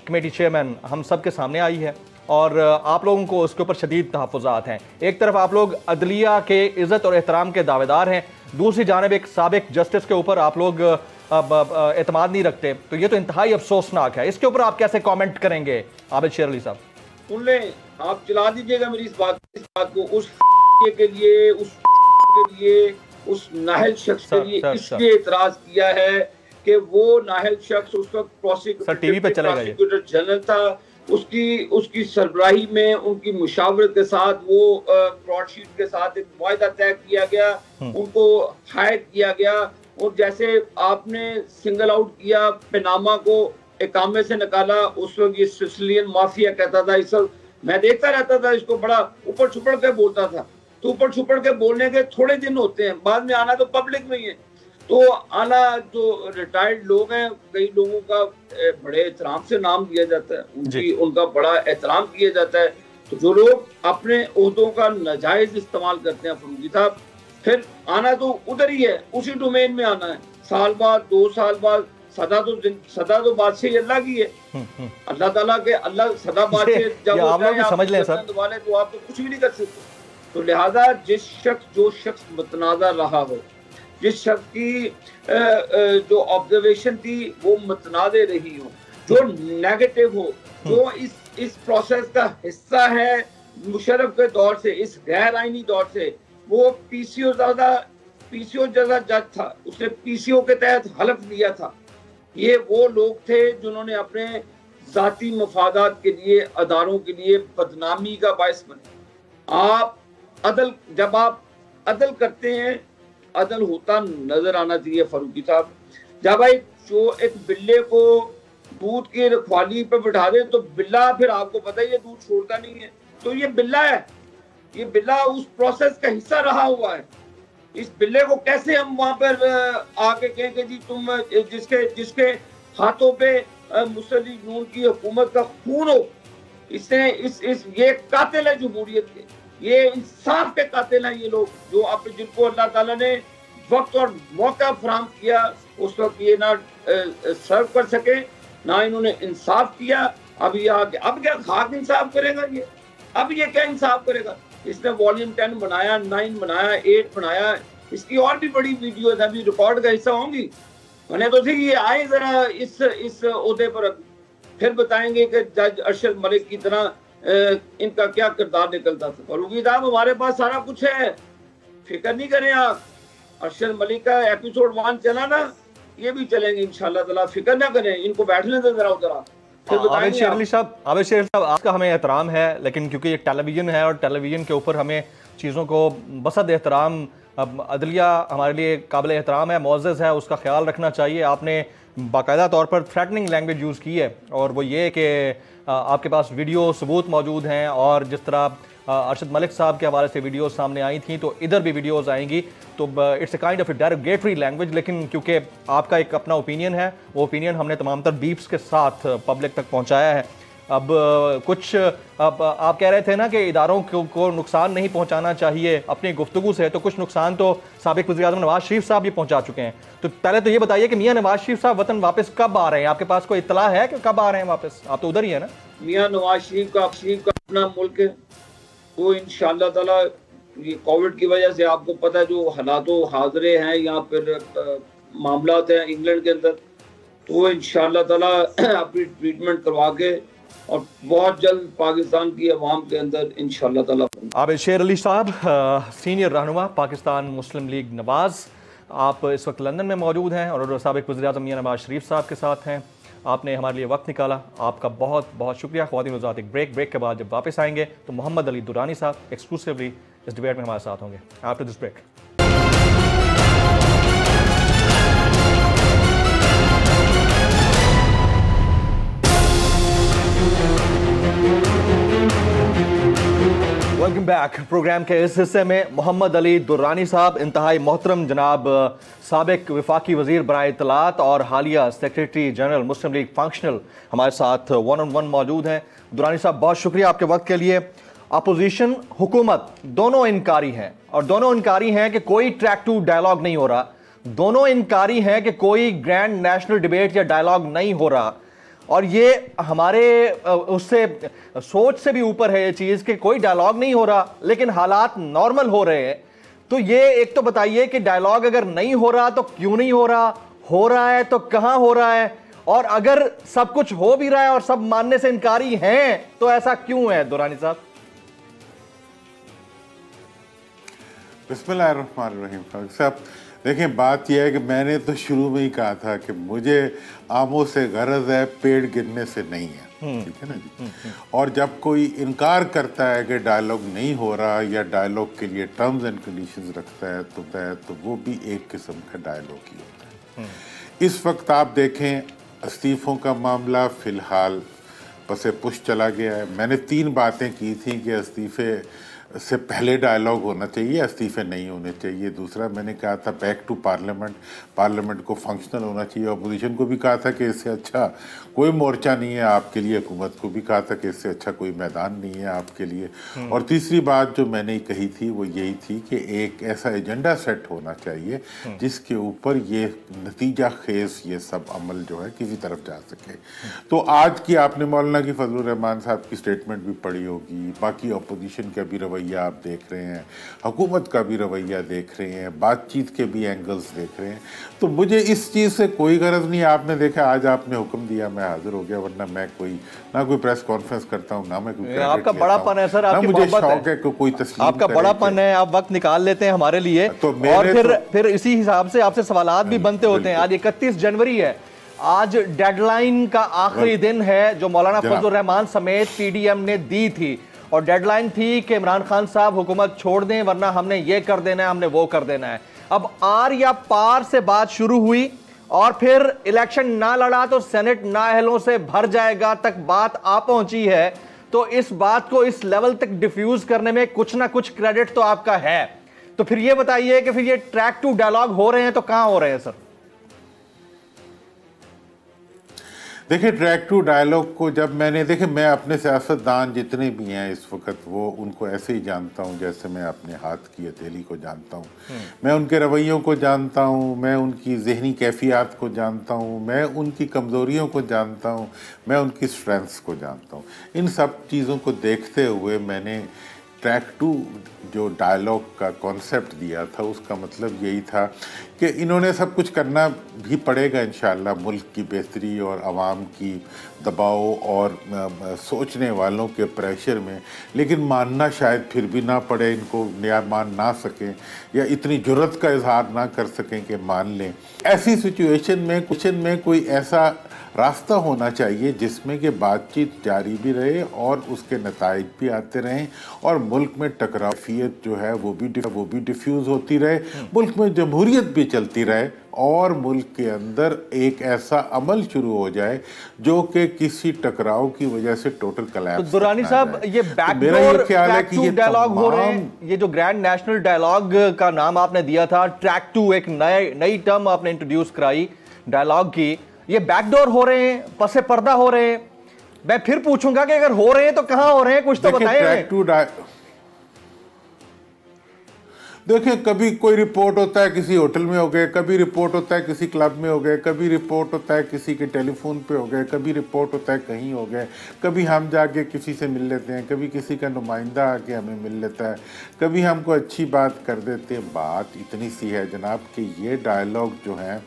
कमेटी चेयरमैन हम सब के सामने आई है और आप लोगों को उसके ऊपर शदीद तहफ़्फ़ुज़ात हैं। एक तरफ आप लोग अदलिया के इज़्ज़त और एहतराम के दावेदार हैं, दूसरी जानिब एक साबिक जस्टिस के ऊपर आप लोग एतमाद नहीं रखते, तो ये तो इंतहाई अफसोसनाक है। इसके ऊपर आप कैसे कमेंट करेंगे आबिद शेर अली साहब? सुन लें, आप चला दीजिएगा मेरी इस बात को, उस के लिए, के लिए, उस नाहल शख्स के लिए इसलिए इतराज किया है कि वो नाहल शख्स उस वक्त प्रोसिक्यूटर जनरल था, उसकी सरबराही में उनकी मुशावरत के साथ वो ब्रॉडशीट के साथ एक मुआहदा तय किया गया, उनको हायर किया गया और जैसे आपने सिंगल आउट किया पनामा को इकामे से निकाला, उस वक्त ये सिसिलियन माफिया कहता था, इस मैं देखता रहता था, इसको बड़ा ऊपर छुपड़ के बोलता था। तो ऊपर छुपड़ के बोलने के थोड़े दिन होते हैं, बाद में आना तो पब्लिक में ही है। तो आना जो रिटायर्ड लोग हैं, कई लोगों का बड़े एहतराम से नाम दिया जाता है, उनका बड़ा एहतराम किया जाता है। तो जो लोग अपने ओहदों का नाजायज इस्तेमाल करते हैं फरूकी साहब, फिर आना तो उधर ही है, उसी डोमेन में आना है। साल बाद 2 साल बाद सदा तो बादशाही अल्लाह की है, अल्लाह ताला के, अल्लाह सदा बादशाह जब समझ लें सर वाले तो आप तो कुछ भी नहीं कर सकते। तो लिहाजा जो शख्स मतनाज़ा रहा हो, जिस शख्स की जो ऑब्जर्वेशन थी वो मतनाज़े रही हो, जो नेगेटिव हो, जो इस प्रोसेस का हिस्सा है मुशर्रफ के दौर से, इस गैर आईनी दौर से, वो पीसीओ जैसा जज था, उसने पीसीओ के तहत हलफ दिया था। ये वो लोग थे जिन्होंने अपने जाती मफादात के लिए, अदारों के लिए बदनामी का बायस बने। जब आप अदल करते हैं, अदल होता नजर आना चाहिए फरूकी साहब। जब एक बिल्ले को दूध की रखवाली पे बिठा दे तो बिल्ला, फिर आपको पता है ये दूध छोड़ता नहीं है, तो ये बिल्ला है, ये बिल्ला उस प्रोसेस का हिस्सा रहा हुआ है। इस बिल्ले को कैसे हम वहां पर आके कहें कि जी तुम जिसके हाथों पे मुस्लिम लीग नून की हुकूमत का खून हो, इसने ये कातिल है जमहूरियत के, ये इंसाफ के कातिल हैं ये लोग, जो जिनको अल्लाह ताला ने वक्त और मौका फराहम किया, उस वक्त ये ना सर्व कर सके, ना इन्होंने इंसाफ किया। अब क्या खाक इंसाफ करेगा ये? अब ये क्या इंसाफ करेगा? इसने वॉल्यूम 10 बनाया, 9 बनाया, 8 बनाया, इसकी और भी बड़ी वीडियोस अभी रिकॉर्ड का हिस्सा होंगी। मैंने तो थी ये आए जरा इस ओहदे पर, फिर बताएंगे कि जज अरशद मलिक की तरह इनका क्या किरदार निकलता था। फरूकी साहब हमारे पास सारा कुछ है, फिक्र नहीं करें आप। अरशद मलिक का एपिसोड 1 चला ना, ये भी चलेंगे इंशाल्लाह ताला, फिक्र ना करें, इनको बैठने दे जरा उधर। आबिद शेर अली साहब आपका हमें एहतराम है, लेकिन क्योंकि ये टेलीविज़न है और टेलीविज़न के ऊपर हमें चीज़ों को बसद एहतराम, अदलिया हमारे लिए काबिल एहतराम है, मुअज़्ज़ज़ है, उसका ख्याल रखना चाहिए। आपने बाकायदा तौर पर थ्रेटनिंग लैंग्वेज यूज़ की है और वो ये कि आपके पास वीडियो सबूत मौजूद हैं और जिस तरह अरशद मलिक साहब के हवाले से वीडियोस सामने आई थी तो इधर भी वीडियोस आएंगी, तो it's a kind of derogatory language. लेकिन क्योंकि आपका एक अपना ओपिनियन है, वो ओपिनियन हमने तमाम तर बीप्स के साथ पब्लिक तक पहुंचाया है। अब आप कह रहे थे ना कि इदारों को नुकसान नहीं पहुंचाना चाहिए अपनी गुफ्तगू से, तो कुछ नुकसान तो साबिक वज़ीर आज़म नवाज शरीफ साहब भी पहुंचा चुके हैं। तो पहले तो ये बताइए कि मियां नवाज शरीफ साहब वतन वापस कब आ रहे हैं? आपके पास कोई इत्तला है कि कब आ रहे हैं वापस? आप तो उधर ही है ना। मियां नवाज शरीफ का अपना मुल्क है, वो इंशाअल्लाह ताला ये कोविड की वजह से आपको पता है जो हालातों हाजरे हैं या फिर मामलात हैं इंग्लैंड के अंदर, तो इंशाअल्लाह ताला अपनी ट्रीटमेंट करवा के और बहुत जल्द पाकिस्तान की अवाम के अंदर इंशाअल्लाह ताला। आबिद शेर अली साहब, सीनियर रहनुमा पाकिस्तान मुस्लिम लीग नवाज, आप इस वक्त लंदन में मौजूद हैं और साबिक वज़ीर आज़म मियां नवाज शरीफ साहब के साथ हैं। आपने हमारे लिए वक्त निकाला, आपका बहुत बहुत शुक्रिया। ख्वातीन हज़रात, एक ब्रेक के बाद जब वापस आएंगे तो मोहम्मद अली दुरानी साहब एक्सक्लूसिवली इस डिबेट में हमारे साथ होंगे। After this break. Back. Program के इस हिस्से में मोहम्मद अली दुर्रानी साहब, इंतहाई मोहतरम जनाब साबिक वफाकी वजीर बराए इत्तलात और हालिया सेक्रेटरी जनरल मुस्लिम लीग फंक्शनल, हमारे साथ 1-on-1 मौजूद हैं। दुर्रानी साहब, बहुत शुक्रिया आपके वक्त के लिए। अपोजिशन, हुकूमत दोनों इनकारी हैं, और दोनों इनकारी हैं कि कोई ट्रैक टू डायलॉग नहीं हो रहा, दोनों इनकारी हैं कि कोई ग्रैंड नेशनल डिबेट या डायलॉग नहीं हो रहा। और ये हमारे उससे सोच से भी ऊपर है ये चीज़ कि कोई डायलॉग नहीं हो रहा लेकिन हालात नॉर्मल हो रहे हैं। तो ये एक तो बताइए कि डायलॉग अगर नहीं हो रहा तो क्यों नहीं हो रहा है तो कहां हो रहा है, और अगर सब कुछ हो भी रहा है और सब मानने से इनकारी हैं तो ऐसा क्यों है दुर्रानी साहब? बिस्मिल्लाहिर्रहमानिर्रहीम। फारूक साहब, देखिए, बात यह है कि मैंने तो शुरू में ही कहा था कि मुझे आमों से गरज है, पेड़ गिरने से नहीं है। ठीक है ना जी। और जब कोई इनकार करता है कि डायलॉग नहीं हो रहा या डायलॉग के लिए टर्म्स एंड कंडीशंस रखता है तो वो भी एक किस्म का डायलॉग ही होता है। इस वक्त आप देखें, इस्तीफों का मामला फिलहाल पसे पुश चला गया है। मैंने 3 बातें की थी कि इस्तीफे से पहले डायलॉग होना चाहिए, इस्तीफे नहीं होने चाहिए। दूसरा, मैंने कहा था बैक टू पार्लियामेंट को फंक्शनल होना चाहिए। अपोजिशन को भी कहा था कि इससे अच्छा कोई मोर्चा नहीं है आपके लिए, हुकूमत को भी कहा था कि इससे अच्छा कोई मैदान नहीं है आपके लिए। और तीसरी बात जो मैंने कही थी वो यही थी कि एक ऐसा एजेंडा सेट होना चाहिए जिसके ऊपर ये नतीजा खेज ये सब अमल जो है किसी तरफ जा सके। तो आज की आपने मौलाना की फजलुर रहमान साहब की स्टेटमेंट भी पढ़ी होगी, बाकी अपोजिशन का भी रवैया आप देख रहे हैं, हुकूमत का भी रवैया देख रहे हैं, बातचीत के भी एंगल्स देख रहे हैं। तो मुझे इस चीज़ से कोई गरज नहीं। आपने देखा, आज आपने हुक्म दिया, मैं हाजिर हो गया, वरना मैं ना कोई प्रेस कॉन्फ्रेंस करता हूँ, ना मैं कोई। आपका बड़ापन है सर, आपकी मुझे मोहब्बत शौक है कि कोई तस्लीम आपका बड़ापन है, आप वक्त निकाल लेते हैं हमारे लिए, तो और फिर इसी हिसाब से आपसे सवालात भी बनते होते हैं। आज 31 जनवरी है, आज डेडलाइन का आखिरी दिन है जो मौलाना फजलुर रहमान समेत पीडीएम ने दी थी, और डेडलाइन थी कि इमरान खान साहब हुकूमत छोड़ दें वरना हमने ये कर देना है, हमने वो कर देना है। अब आर या पार से बात शुरू हुई और फिर इलेक्शन ना लड़ा तो सेनेट नाअहलों से भर जाएगा तक बात आ पहुंची है। तो इस बात को इस लेवल तक डिफ्यूज करने में कुछ ना कुछ क्रेडिट तो आपका है। तो फिर ये बताइए कि फिर ये ट्रैक टू डायलॉग हो रहे हैं तो कहां हो रहे हैं सर? देखिए, ट्रैक टू डायलॉग को जब मैं अपने सियासतदान जितने भी हैं इस वक्त, वो उनको ऐसे ही जानता हूँ जैसे मैं अपने हाथ की हथेली को जानता हूँ। मैं उनके रवैयों को जानता हूँ, मैं उनकी जहनी कैफियत को जानता हूँ, मैं उनकी कमज़ोरियों को जानता हूँ, मैं उनकी स्ट्रेंथ्स को जानता हूँ। इन सब चीज़ों को देखते हुए मैंने ट्रैक टू जो डायलॉग का कॉन्सेप्ट दिया था, उसका मतलब यही था कि इन्होंने सब कुछ करना भी पड़ेगा इंशाअल्लाह, मुल्क की बेहतरी और आवाम की दबाव और सोचने वालों के प्रेशर में, लेकिन मानना शायद फिर भी ना पड़े इनको, या मान ना सकें या इतनी जुर्रत का इजहार ना कर सकें कि मान लें। ऐसी सिचुएशन में कोई ऐसा रास्ता होना चाहिए जिसमें कि बातचीत जारी भी रहे और उसके नताइज भी आते रहें और मुल्क में टकराफियत जो है वो भी डिफ्यूज़ होती रहे, मुल्क में जमहूरियत भी चलती रहे और मुल्क के अंदर एक ऐसा अमल शुरू हो जाए जो कि किसी टकराव की वजह से टोटल कलैप्स। तो दुर्रानी साहब, ये बैकडोर ट्रैक टू डायलॉग हो रहे हैं, ये जो ग्रैंड नेशनल डायलॉग का नाम आपने दिया था, ट्रैक टू एक नई टर्म आपने इंट्रोड्यूस कराई डायलॉग की, ये बैकडोर हो रहे हैं, पसे पर्दा हो रहे हैं। मैं फिर पूछूंगा कि अगर हो रहे हैं तो कहां हो रहे हैं, कुछ तो बताएं। देखिए, कभी कोई रिपोर्ट होता है किसी होटल में हो गए, कभी रिपोर्ट होता है किसी क्लब में हो गए, कभी रिपोर्ट होता है किसी के टेलीफोन पे हो गए, कभी रिपोर्ट होता है कहीं हो गए, कभी हम जाके किसी से मिल लेते हैं, कभी किसी का नुमाइंदा आके हमें मिल लेता है, कभी हमको अच्छी बात कर देते हैं। बात इतनी सी है जनाब कि ये डायलॉग जो है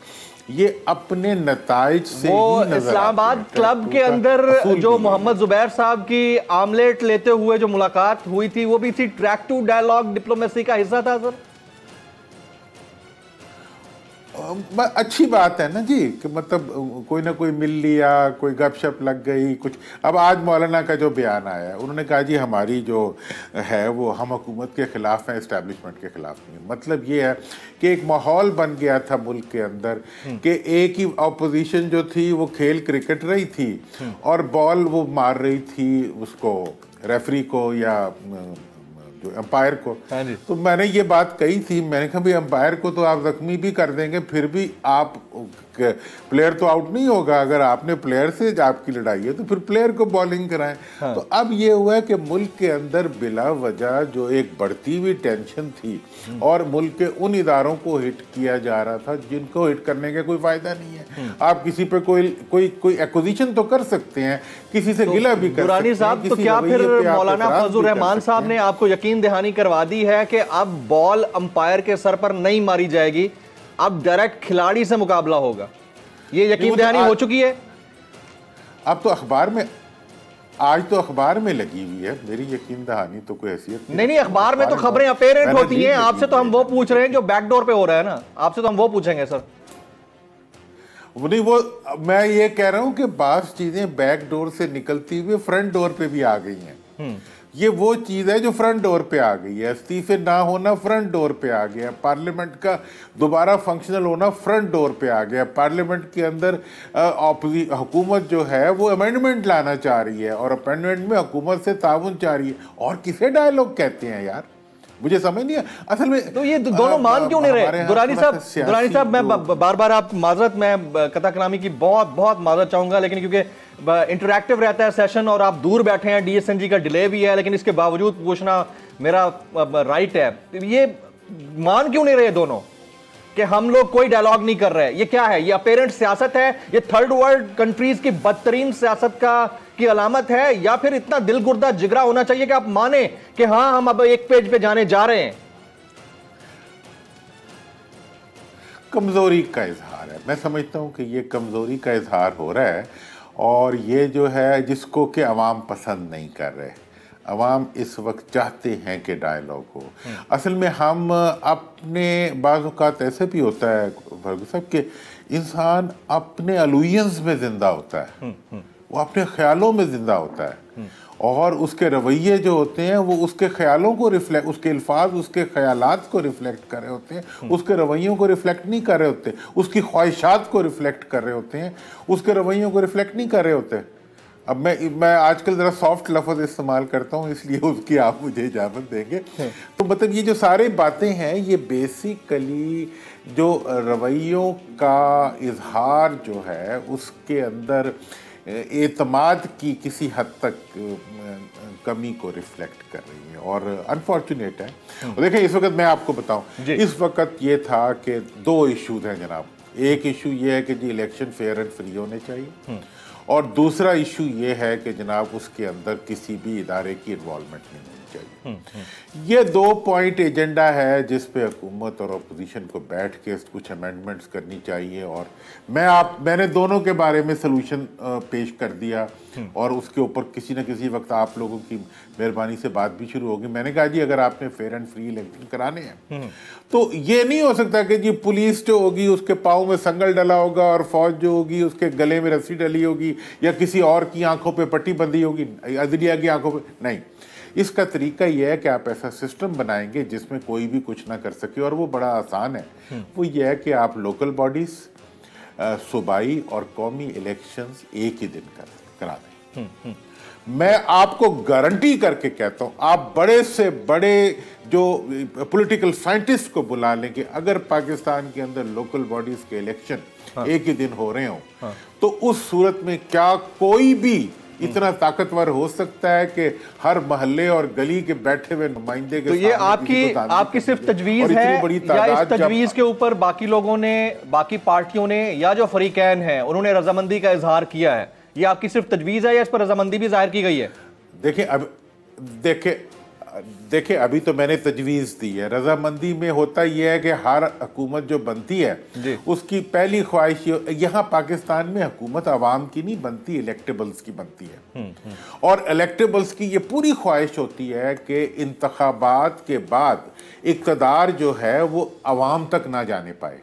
ये अपने नताइज से वो इस्लामाबाद क्लब के अंदर जो मोहम्मद जुबैर साहब की आमलेट लेते हुए जो मुलाकात हुई थी, वो भी इसी ट्रैक टू डायलॉग डिप्लोमेसी का हिस्सा था सर। अच्छी बात है ना जी, कि मतलब कोई ना कोई मिल लिया, कोई गपशप लग गई कुछ। अब आज मौलाना का जो बयान आया, उन्होंने कहा जी हमारी जो है वो हम हुकूमत के ख़िलाफ़ हैं, इस्टेब्लिशमेंट के ख़िलाफ़ नहीं। मतलब ये है कि एक माहौल बन गया था मुल्क के अंदर कि एक ही अपोजिशन जो थी वो खेल क्रिकेट रही थी और बॉल वो मार रही थी उसको, रेफरी को या जो अंपायर को। हाँ जी। तो मैंने ये बात कही थी, मैंने कहा भाई अंपायर को तो आप जख्मी भी कर देंगे, फिर भी आप प्लेयर तो आउट नहीं होगा। अगर आपने प्लेयर से आपकी लड़ाई है तो फिर प्लेयर को बॉलिंग कराएं। हाँ। तो अब ये हुआ है कि मुल्क के अंदर बिला वजह जो एक बढ़ती हुई टेंशन थी और मुल्क के उन इदारों को हिट किया जा रहा था जिनको हिट करने का कोई फायदा नहीं है। आप किसी पे कोई एक्विजिशन तो कर सकते हैं, किसी से गिला भी कर दुरानी साहब, तो क्या फिर मौलाना फजल रहमान साहब ने आपको यकीन दहानी करवा दी है कि अब बॉल अंपायर के सर पर नहीं मारी जाएगी, अब डायरेक्ट खिलाड़ी से मुकाबला होगा? ये यकीन दहानी हो चुकी है? अब तो अखबार में, आज तो अखबार में लगी हुई है। मेरी यकीन दहानी तो कोई हैसियत नहीं। अखबार में तो खबरें अपेरेंट होती हैं। आपसे तो हम वो पूछ रहे हैं जो बैकडोर पे हो रहा है ना, आपसे तो हम वो पूछेंगे सर। नहीं, वो मैं ये कह रहा हूं कि बास चीजें बैक डोर से निकलती हुई फ्रंट डोर पे भी आ गई हैं। ये वो चीज है जो फ्रंट डोर पे आ गई है। इस्तीफे ना होना फ्रंट डोर पे आ गया। पार्लियामेंट का दोबारा फंक्शनल होना फ्रंट डोर पे आ गया। पार्लियामेंट के अंदर हुकूमत जो है वो अमेंडमेंट लाना चाह रही है और अमेंडमेंट में हुकूमत से ताउन चाह रही है। और किसे डायलॉग कहते हैं यार, मुझे समझ नहीं है असल में। तो ये दोनों मान क्यों नहीं रहे? दुरानी साहब मैं बार बार आप माजरत, मैं कथा कलामी की बहुत माजरत चाहूंगा, लेकिन क्योंकि इंटरैक्टिव रहता है सेशन और आप दूर बैठे हैं, DSNG का डिले भी है, लेकिन इसके बावजूद पूछना मेरा राइट है। ये मान क्यों नहीं रहे दोनों कि हम लोग कोई डायलॉग नहीं कर रहे? ये क्या है? ये अपेरेंट सियासत है? ये थर्ड वर्ल्ड कंट्रीज की बदतरीन सियासत की अलामत है? या फिर इतना दिलगुर्दा जिगरा होना चाहिए कि आप माने कि हाँ हम अब एक पेज पे जाने जा रहे हैं? कमजोरी का इजहार है। मैं समझता हूं कि ये कमजोरी का इजहार हो रहा है और ये जो है जिसको कि अवाम पसंद नहीं कर रहे। अवाम इस वक्त चाहते हैं कि डायलॉग हो। असल में हम अपने बाज़ औक़ात ऐसे भी होता है फर्ग साहब कि इंसान अपने अलूयंस में ज़िंदा होता है, वो अपने ख्यालों में ज़िंदा होता है और उसके रवैये जो होते हैं वो उसके ख्यालों को रिफ्लेक्ट, उसके अल्फाज उसके ख्यालात को रिफ्लेक्ट कर रहे होते हैं, उसके रवैयों को रिफ्लेक्ट नहीं कर रहे होते, उसकी ख्वाहिशात को रिफ्लेक्ट कर रहे होते हैं, उसके रवैयों को रिफ्लेक्ट नहीं कर रहे होते। अब मैं आजकल ज़रा सॉफ्ट लफ्ज़ इस्तेमाल करता हूँ, इसलिए उसकी आप मुझे इजाज़त देंगे। तो मतलब ये जो सारी बातें हैं ये बेसिकली जो रवैयों का इजहार जो है उसके अंदर एतमाद की किसी हद तक कमी को रिफ्लेक्ट कर रही है और अनफॉर्चुनेट है। और देखें इस वक्त मैं आपको बताऊं, इस वक्त ये था कि दो इश्यूज हैं जनाब। एक इशू ये है कि जी इलेक्शन फेयर एंड फ्री होने चाहिए और दूसरा इशू ये है कि जनाब उसके अंदर किसी भी इदारे की इन्वॉल्वमेंट नहीं होनी चाहिए। ये 2 पॉइंट एजेंडा है जिस पे हुकूमत और अपोजिशन को बैठ के कुछ अमेंडमेंट्स करनी चाहिए और मैंने दोनों के बारे में सलूशन पेश कर दिया और उसके ऊपर किसी न किसी वक्त आप लोगों की मेहरबानी से बात भी शुरू होगी। मैंने कहा जी अगर आपने फेयर एंड फ्री इलेक्शन कराने हैं तो ये नहीं हो सकता कि जी पुलिस जो होगी उसके पाँव में संगल डला होगा और फौज जो होगी उसके गले में रस्सी डली होगी या किसी और की आंखों पे पट्टी बंधी होगी, अदलिया की आंखों पे नहीं। इसका तरीका यह है कि आप ऐसा सिस्टम बनाएंगे जिसमें कोई भी कुछ ना कर सके और वो बड़ा आसान है। वो ये है कि आप लोकल बॉडीज, सूबाई और कौमी इलेक्शंस एक ही दिन करा दें। मैं आपको गारंटी करके कहता हूं, आप बड़े से बड़े जो पॉलिटिकल साइंटिस्ट को बुला लेंगे, अगर पाकिस्तान के अंदर लोकल बॉडीज के इलेक्शन एक ही दिन हो रहे हो तो उस सूरत में क्या कोई भी इतना ताकतवर हो सकता है कि हर महल्ले और गली के बैठे हुए नुमाइंदे के तो ये आपकी सिर्फ तजवीज है या इस तजवीज के ऊपर बाकी लोगों ने, बाकी पार्टियों ने या जो फरीकैन हैं उन्होंने रजामंदी का इजहार किया है? ये आपकी सिर्फ तजवीज है या इस पर रजामंदी भी जाहिर की गई है? देखिए अभी तो मैंने तजवीज़ दी है। रजामंदी में होता यह है कि हर हुकूमत जो बनती है उसकी पहली ख्वाहिश, यहाँ पाकिस्तान में हुकूमत आवाम की नहीं बनती, इलेक्टेबल्स की बनती है और इलेक्टेबल्स की ये पूरी ख्वाहिश होती है कि इंतखाबात के बाद इक़्तिदार जो है वो आवाम तक ना जाने पाए।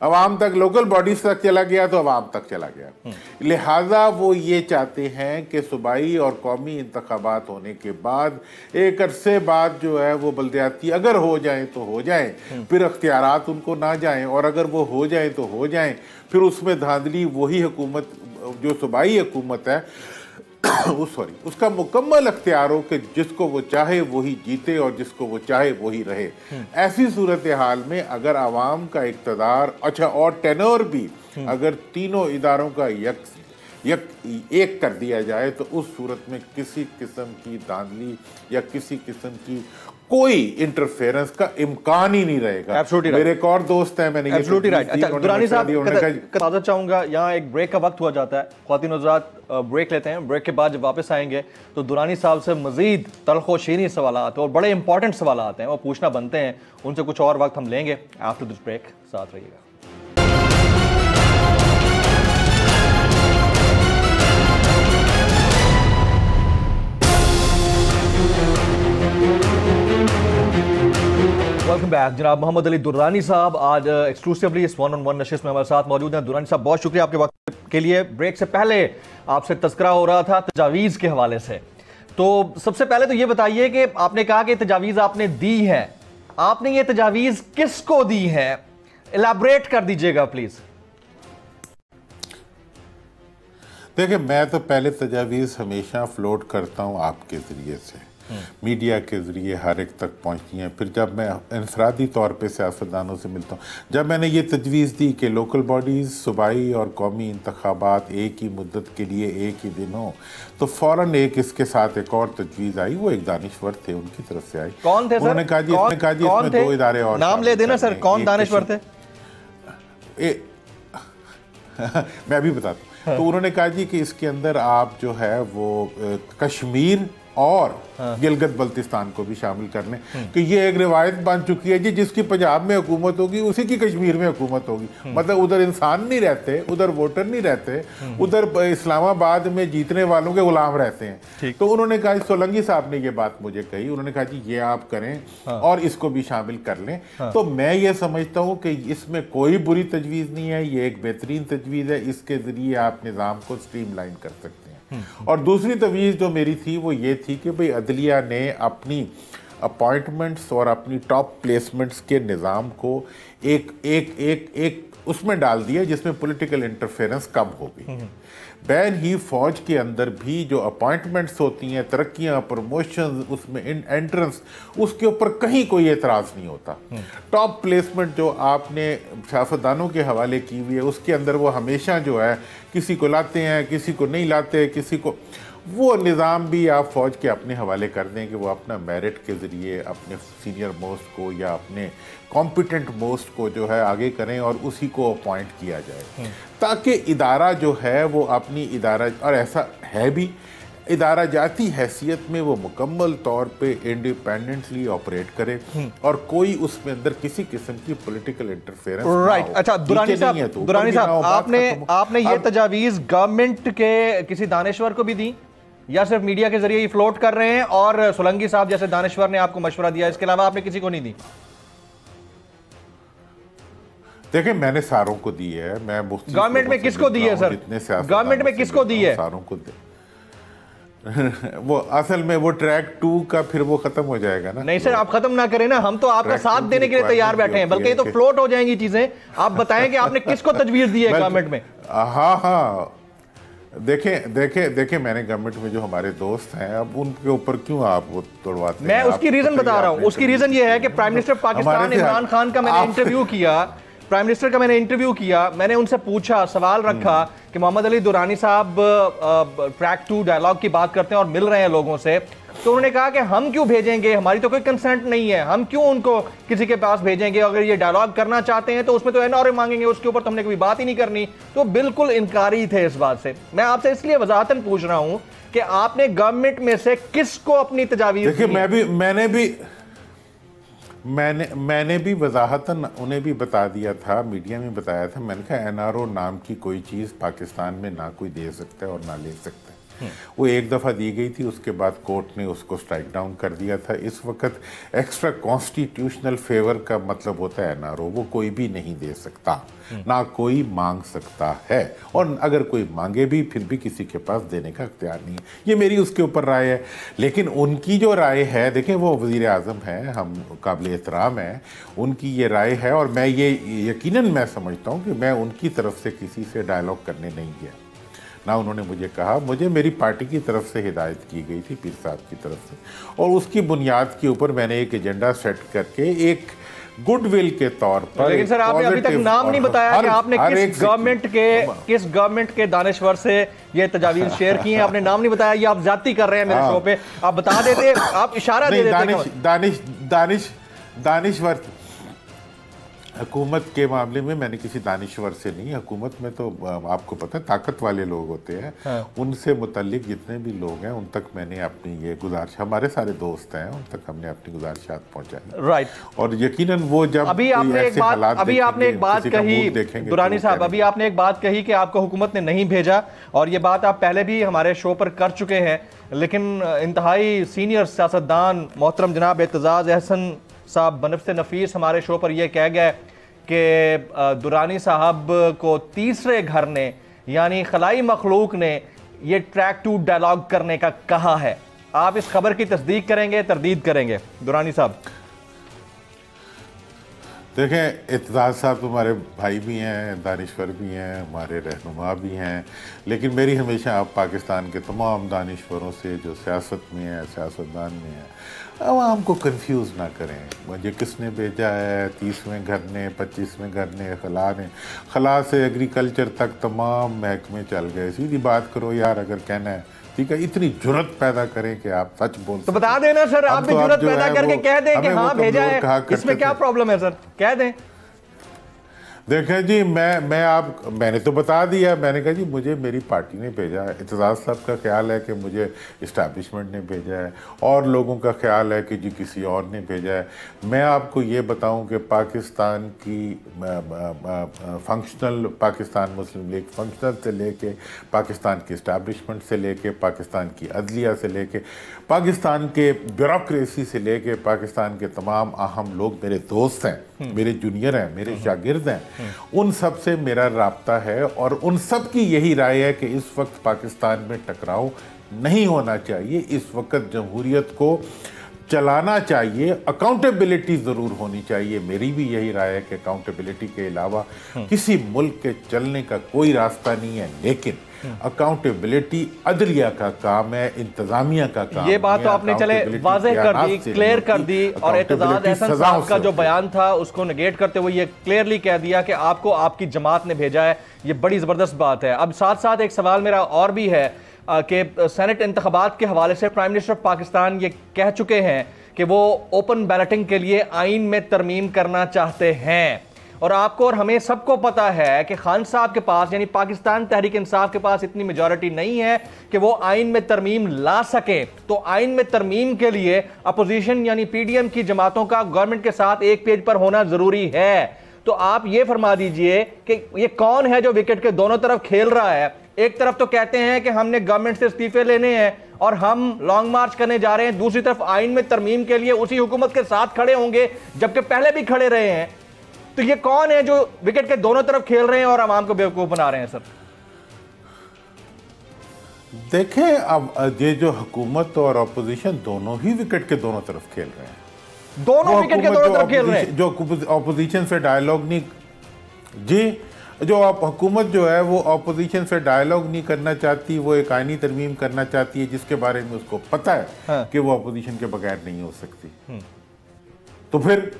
अवाम तक, लोकल बॉडीज तक चला गया तो अवाम तक चला गया। लिहाजा वो ये चाहते हैं कि सूबाई और कौमी इंतखाबात होने के बाद एक अरसे बाद जो है वो बल्दियाती अगर हो जाए तो हो जाए, फिर अख्तियारात उनको ना जाएं और अगर वो हो जाए तो हो जाएं, फिर उसमें धांधली वही हुकूमत जो सूबाई हुकूमत है उसका मुकम्मल अख्तियार हो कि जिसको वो चाहे वही जीते और जिसको वो चाहे वही रहे। ऐसी सूरत हाल में अगर आवाम का इक़्तिदार, अच्छा और टेनर भी अगर तीनों इदारों का एक कर दिया जाए तो उस सूरत में किसी किस्म की धांधली या किसी किस्म की कोई इंटरफेरेंस का इम्कान ही नहीं रहेगा। मेरे एक और दोस्त हैं, मैंने एब्सोल्युटली राइट। अच्छा दुरानी साहब बताना चाहूंगा, यहाँ एक ब्रेक का वक्त हुआ जाता है, ख्वातीन हज़रात ब्रेक लेते हैं। ब्रेक के बाद जब वापस आएंगे तो दुरानी साहब से मजीद तल्खो शीनी सवाल और बड़े इंपॉर्टेंट सवाल आते हैं, वो पूछना बनते हैं, उनसे कुछ और वक्त हम लेंगे आफ्टर दिस ब्रेक। साथ रहिएगा। Welcome back. जनाब मोहम्मद अली दुर्रानी साहब आज एक्सक्लूसिवली इस 1-on-1 नशिस्त में हमारे साथ मौजूद हैं। दुर्रानी साहब बहुत शुक्रिया आपके वक्त के लिए। ब्रेक से पहले आपसे तज़किरा हो रहा था तजावीज़ के हवाले से, तो सबसे पहले तो ये बताइए कि आपने कहा कि तजावीज़ आपने दी है, आपने ये तजावीज़ किसको दी है, इलाबरेट कर दीजिएगा प्लीज। देखिए, मैं तो पहले तजावीज़ हमेशा फ्लोट करता हूँ आपके ज़रिए से, मीडिया के ज़रिए हर एक तक पहुँचती हैं। फिर जब मैं इंफरादी तौर पे सियासतदानों से मिलता हूँ, जब मैंने ये तजवीज़ दी कि लोकल बॉडीज़ सूबाई और कौमी इंतखाबात एक ही मुद्दत के लिए एक ही दिन हो, तो फ़ौरन एक इसके साथ एक और तजवीज़ आई, वो एक दानिश्वर थे, उनकी तरफ से आई। कौन थे सर? उन्होंने कहा जी इसमें दो इदारे और, नाम ले देना सर, कौन दानिश्वर थे? मैं अभी बताता हूँ। तो उन्होंने कहा जी कि इसके अंदर आप जो है वो कश्मीर और गिलगित बल्तिस्तान को भी शामिल कर लें कि ये एक रिवायत बन चुकी है जी, जिसकी पंजाब में हुकूमत होगी उसी की कश्मीर में हुकूमत होगी। मतलब उधर इंसान नहीं रहते, उधर वोटर नहीं रहते, उधर इस्लामाबाद में जीतने वालों के गुलाम रहते हैं। तो उन्होंने कहा, सोलंकी साहब ने ये बात मुझे कही, उन्होंने कहा जी ये आप करें और इसको भी शामिल कर लें। तो मैं ये समझता हूँ कि इसमें कोई बुरी तजवीज़ नहीं है, ये एक बेहतरीन तजवीज़ है, इसके ज़रिए आप निज़ाम को स्ट्रीमलाइन कर सकते हैं। और दूसरी तजवीज़ जो मेरी थी वो ये थी कि भाई अदलिया ने अपनी अपॉइंटमेंट्स और अपनी टॉप प्लेसमेंट्स के निज़ाम को एक उसमें डाल दिया जिसमें पॉलिटिकल इंटरफेरेंस कम होगी। बैन ही फौज के अंदर भी जो अपॉइंटमेंट्स होती हैं, तरक्कियां, प्रमोशन, उसमें एंट्रेंस, उसके ऊपर कहीं कोई एतराज़ नहीं होता। टॉप प्लेसमेंट जो आपने सियासतदानों के हवाले की हुई है, उसके अंदर वो हमेशा जो है किसी को लाते हैं, किसी को नहीं लाते, किसी को, वो निज़ाम भी आप फौज के अपने हवाले कर दें कि वो अपना मेरिट के ज़रिए अपने सीनियर मोस्ट को या अपने कॉम्पिटेंट मोस्ट को जो है आगे करें और उसी को अपॉइंट किया जाए, ताकि इदारा जो है वो अपनी इदारा, और ऐसा है भी, इदारा जाती हैसियत में वो मुकम्मल तौर पे इंडिपेंडेंटली ऑपरेट करे और कोई उसमें अंदर किसी किस्म की पॉलिटिकल इंटरफेरेंस राइट। अच्छा दुरानी साहब आपने ये तजावीज़ गवर्नमेंट के किसी दानिश्वर को भी दी या सिर्फ मीडिया के जरिए ही फ्लोट कर रहे हैं, और सोलंकी साहब जैसे दानिश्वर ने आपको मशवरा दिया, इसके अलावा आपने किसी को नहीं दी? देखिए, मैंने सारों को दी है। मैं गवर्नमेंट में किसको दी है सर? गवर्नमेंट में किसको दी है? सारों को वो असल में वो ट्रैक 2 का फिर वो खत्म हो जाएगा ना। नहीं सर, आप खत्म ना करें ना, हम तो आपका साथ देने के लिए तैयार बैठे हैं, बल्कि ये तो फ्लोट हो जाएंगी चीजें। आप बताएं कि आपने किसको तजवीज़ दी है गवर्नमेंट में? हाँ, देखें मैंने गवर्नमेंट में जो हमारे दोस्त हैं, अब उनके ऊपर क्यों आप वो तोड़वाते हैं? मैं उसकी रीजन बता रहा हूँ। उसकी रीजन ये है कि प्राइम मिनिस्टर पाकिस्तान इमरान खान का मैंने इंटरव्यू किया, प्राइम मिनिस्टर का मैंने इंटरव्यू किया, मैंने उनसे पूछा, सवाल रखा कि मोहम्मद अली दुरानी साहब ट्रैक 2 डायलॉग की बात करते हैं और मिल रहे हैं लोगों से, तो उन्होंने कहा कि हम क्यों भेजेंगे, हमारी तो कोई कंसेंट नहीं है, हम क्यों उनको किसी के पास भेजेंगे, अगर ये डायलॉग करना चाहते हैं तो उसमें तो एनआरए मांगेंगे, उसके ऊपर तो हमने कभी बात ही नहीं करनी। तो बिल्कुल इनकारी थे इस बात से। मैं आपसे इसलिए वजाहतन पूछ रहा हूं कि आपने गवर्नमेंट में से किसको अपनी तजावीज़? देखिए, मैंने भी वजाहतन उन्हें भी बता दिया था, मीडिया में बताया था, मैंने कहा एनआरओ नाम की कोई चीज़ पाकिस्तान में ना कोई दे सकता है और ना ले सकता है। वो एक दफ़ा दी गई थी, उसके बाद कोर्ट ने उसको स्ट्राइक डाउन कर दिया था। इस वक्त एक्स्ट्रा कॉन्स्टिट्यूशनल फेवर का मतलब होता है एनआरओ, वो कोई भी नहीं दे सकता, ना कोई मांग सकता है, और अगर कोई मांगे भी फिर भी किसी के पास देने का इख्तियार नहीं है। ये मेरी उसके ऊपर राय है। लेकिन उनकी जो राय है, देखें वो वज़ीर आज़म है, हम काबिल एहतराम है, उनकी ये राय है, और मैं ये यकीनन मैं समझता हूँ कि मैं उनकी तरफ से किसी से डायलॉग करने नहीं गया। ना उन्होंने मुझे कहा। मुझे मेरी पार्टी की तरफ से हिदायत की गई थी, पीर साहब की तरफ से, और उसकी बुनियाद के ऊपर मैंने एक एजेंडा सेट करके एक गुडविल के तौर पर। लेकिन सर आपने अभी तक नाम नहीं बताया कि आपने किस गवर्नमेंट के दानिश्वर से ये तजावीज़ शेयर की हैं। आपने नाम नहीं बताया, ये आप जाती कर रहे हैं मेरे शो पे। आप बता देते, आप इशारा दे देते। दानिश्वर हुकूमत के मामले में मैंने किसी दानिश्वर से नहीं, हुकूमत में तो आपको पता है ताकत वाले लोग होते हैं, उनसे मुतल्लिक जितने भी लोग हैं उन तक मैंने अपनी ये गुजारिश, हमारे सारे दोस्त हैं, उन तक हमने अपनी गुजारिशात पहुंचाई। राइट। और यकीनन वो जब अभी आपने एक बात कही दुरानी साहब, अभी आपने एक बात कही कि आपको हुकूमत ने नहीं भेजा, और ये बात आप पहले भी हमारे शो पर कर चुके हैं, लेकिन इंतहाई सीनियर सियासतदान मोहतरम जनाब एतजाज़ अहसन साहब बनफ़्से नफीस हमारे शो पर यह कह गए कि दुरानी साहब को तीसरे घर ने यानी खलाई मखलूक ने ये ट्रैक 2 डायलॉग करने का कहा है। आप इस खबर की तस्दीक करेंगे, तरदीद करेंगे दुरानी साहब? देखें, एतजाज़ साहब तुम्हारे भाई भी हैं, दानिश्वर भी हैं, हमारे रहनुमा भी हैं, लेकिन मेरी हमेशा आप पाकिस्तान के तमाम दानिश्वरों से जो सियासत में है, सियासतदान में है, आवाम को कंफ्यूज ना करें। मुझे किसने भेजा है, 30वें घर ने, 25वें घर ने, खला से एग्रीकल्चर तक तमाम महकमे चल गए। सीधी बात करो यार, अगर कहना है ठीक है, इतनी जुर्रत पैदा करें कि आप सच बोल तो बता देना सर, आप भी जुर्रत पैदा करके कह दें कि हाँ भेजा है, इसमें क्या प्रॉब्लम है सर, कह दें। देखें जी, मैंने तो बता दिया, मैंने कहा जी मुझे मेरी पार्टी ने भेजा है। एतजाज़ साहब का ख्याल है कि मुझे इस्टेब्लिशमेंट ने भेजा है, और लोगों का ख्याल है कि जी किसी और ने भेजा है। मैं आपको ये बताऊं कि पाकिस्तान की फंक्शनल, पाकिस्तान मुस्लिम लीग फंक्शनल से लेके, पाकिस्तान की इस्टेब्लिशमेंट से लेके, पाकिस्तान की अदलिया से लेके, पाकिस्तान के ब्यूरोक्रेसी से लेके, पाकिस्तान के तमाम अहम लोग मेरे दोस्त हैं, मेरे जूनियर हैं, मेरे शागिर्द हैं, उन सब से मेरा राब्ता है, और उन सब की यही राय है कि इस वक्त पाकिस्तान में टकराव नहीं होना चाहिए। इस वक्त जमहूरियत को चलाना चाहिए, अकाउंटेबिलिटी ज़रूर होनी चाहिए। मेरी भी यही राय है कि अकाउंटेबिलिटी के अलावा किसी मुल्क के चलने का कोई रास्ता नहीं है, लेकिन अकाउंटेबिलिटी अदलिया का काम है, इंतजामिया का काम। ये बात तो आपने चले वाज़ेह कर दी, क्लियर कर दी, और एतजाज़ अहसन साहब का जो बयान था उसको नेगेट करते हुए ये क्लियरली कह दिया कि आपको आपकी जमात ने भेजा है। ये बड़ी ज़बरदस्त बात है। अब साथ साथ एक सवाल मेरा और भी है कि सेनेट इंतखाबात के हवाले से प्राइम मिनिस्टर पाकिस्तान ये कह चुके हैं कि वो ओपन बैलेटिंग के लिए आइन में तरमीम करना चाहते हैं, और आपको और हमें सबको पता है कि खान साहब के पास यानी पाकिस्तान तहरीक इंसाफ के पास इतनी मेजॉरिटी नहीं है कि वो आइन में तरमीम ला सके। तो आइन में तरमीम के लिए अपोजिशन यानी पीडीएम की जमातों का गवर्नमेंट के साथ एक पेज पर होना जरूरी है। तो आप ये फरमा दीजिए कि ये कौन है जो विकेट के दोनों तरफ खेल रहा है? एक तरफ तो कहते हैं कि हमने गवर्नमेंट से इस्तीफे लेने हैं और हम लॉन्ग मार्च करने जा रहे हैं, दूसरी तरफ आइन में तरमीम के लिए उसी हुकूमत के साथ खड़े होंगे जबकि पहले भी खड़े रहे हैं। तो ये कौन है जो विकेट के दोनों तरफ खेल रहे हैं और आवाम को बेवकूफ बना रहे हैं सर? देखें, अब ये जो हुकूमत और अपोजिशन दोनों ही विकेट के दोनों तरफ खेल रहे हैं, दोनों विकेट के दोनों तरफ खेल रहे हैं। जो अपोजिशन से डायलॉग नहीं, जी जो हुकूमत जो है वो अपोजिशन से डायलॉग नहीं करना चाहती, वो एक आईनी तरमीम करना चाहती है जिसके बारे में उसको पता है कि वो अपोजिशन के बगैर नहीं हो सकती। तो फिर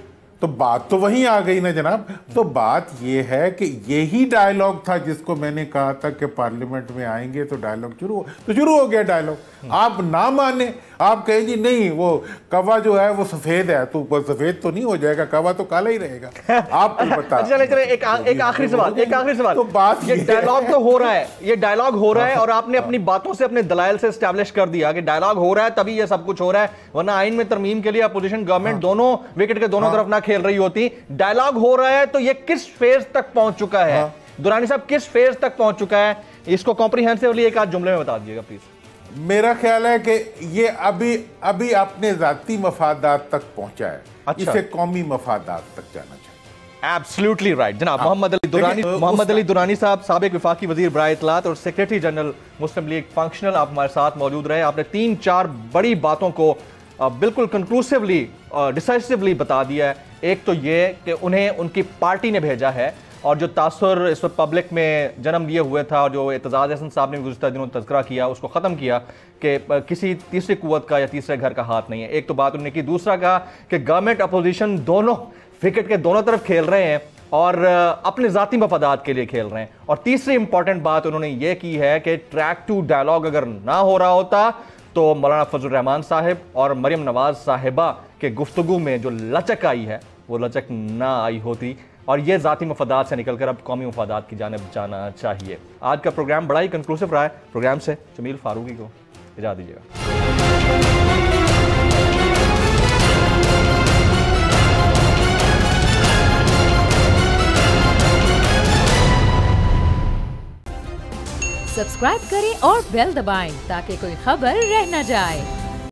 तो बात तो वहीं आ गई ना जनाब। तो बात ये है कि यही डायलॉग था जिसको मैंने कहा था कि पार्लियामेंट में आएंगे तो डायलॉग शुरू हो गया डायलॉग। आप ना माने, आप कहें जी नहीं वो कवा जो है वो सफेद है, तो सफेद तो नहीं हो जाएगा, कवा तो काला ही रहेगा। आप बता चले एक आखिरी सवाल। तो बात ये डायलॉग तो हो रहा है, ये डायलॉग हो रहा है, और आपने अपनी बातों से अपने दलाइल से एस्टैब्लिश कर दिया कि डायलॉग हो रहा है तभी ये सब कुछ हो रहा है, वरना आइन में तरमीम के लिए अपोजिशन गवर्नमेंट दोनों विकेट के दोनों तरफ ना खेल रही होती। डायलॉग हो रहा है तो ये किस फेज तक पहुंच चुका है? दुरानी साहब किस फेज तक पहुंच चुका है? इसको कॉम्प्रिहेंसिवली एक आध जुमले में बता दीजिएगा प्लीज। मेरा ख्याल है कि ये अभी अपने जाती मफादात तक पहुंचा है। अच्छा। इसे कौमी मफादात तक जाना चाहिए। एब्सोल्युटली राइट जनाब। मोहम्मद अली दुरानी साहब, साबिक वफाकी वजीर बराए इत्तलात और सेक्रेटरी जनरल मुस्लिम लीग फंक्शनल, आप हमारे साथ मौजूद रहे। आपने 3-4 बड़ी बातों को बिल्कुल कंक्लूसिवली डिसाइसिवली बता दिया है। एक तो ये कि उन्हें उनकी पार्टी ने भेजा है, और जो तासुर इस वक्त पब्लिक में जन्म लिए हुए था और जो एतजाज़ हसन साहब ने गुज़श्ता दिनों तज़किरा किया उसको ख़त्म किया कि किसी तीसरी कुव्वत का या तीसरे घर का हाथ नहीं है। एक तो बात उन्होंने की, दूसरा कहा कि गवर्नमेंट अपोजिशन दोनों विकेट के दोनों तरफ खेल रहे हैं और अपने ज़ाती मफादात के लिए खेल रहे हैं। और तीसरी इंपॉर्टेंट बात उन्होंने ये की है कि ट्रैक टू डायलॉग अगर ना हो रहा होता तो मौलाना फजल रहमान साहिब और मरियम नवाज साहिबा के गुफ्तगू में जो लचक आई है वो लचक ना आई होती और ये ज़ाती मफादात से निकलकर अब कौमी मफादात की जानिब जाना चाहिए। आज का प्रोग्राम बड़ा ही कंक्लूसिव रहा है। प्रोग्राम से जमील फारूकी को इजाज़त दीजिएगा। सब्सक्राइब करें और बेल दबाएं ताकि कोई खबर रह न जाए।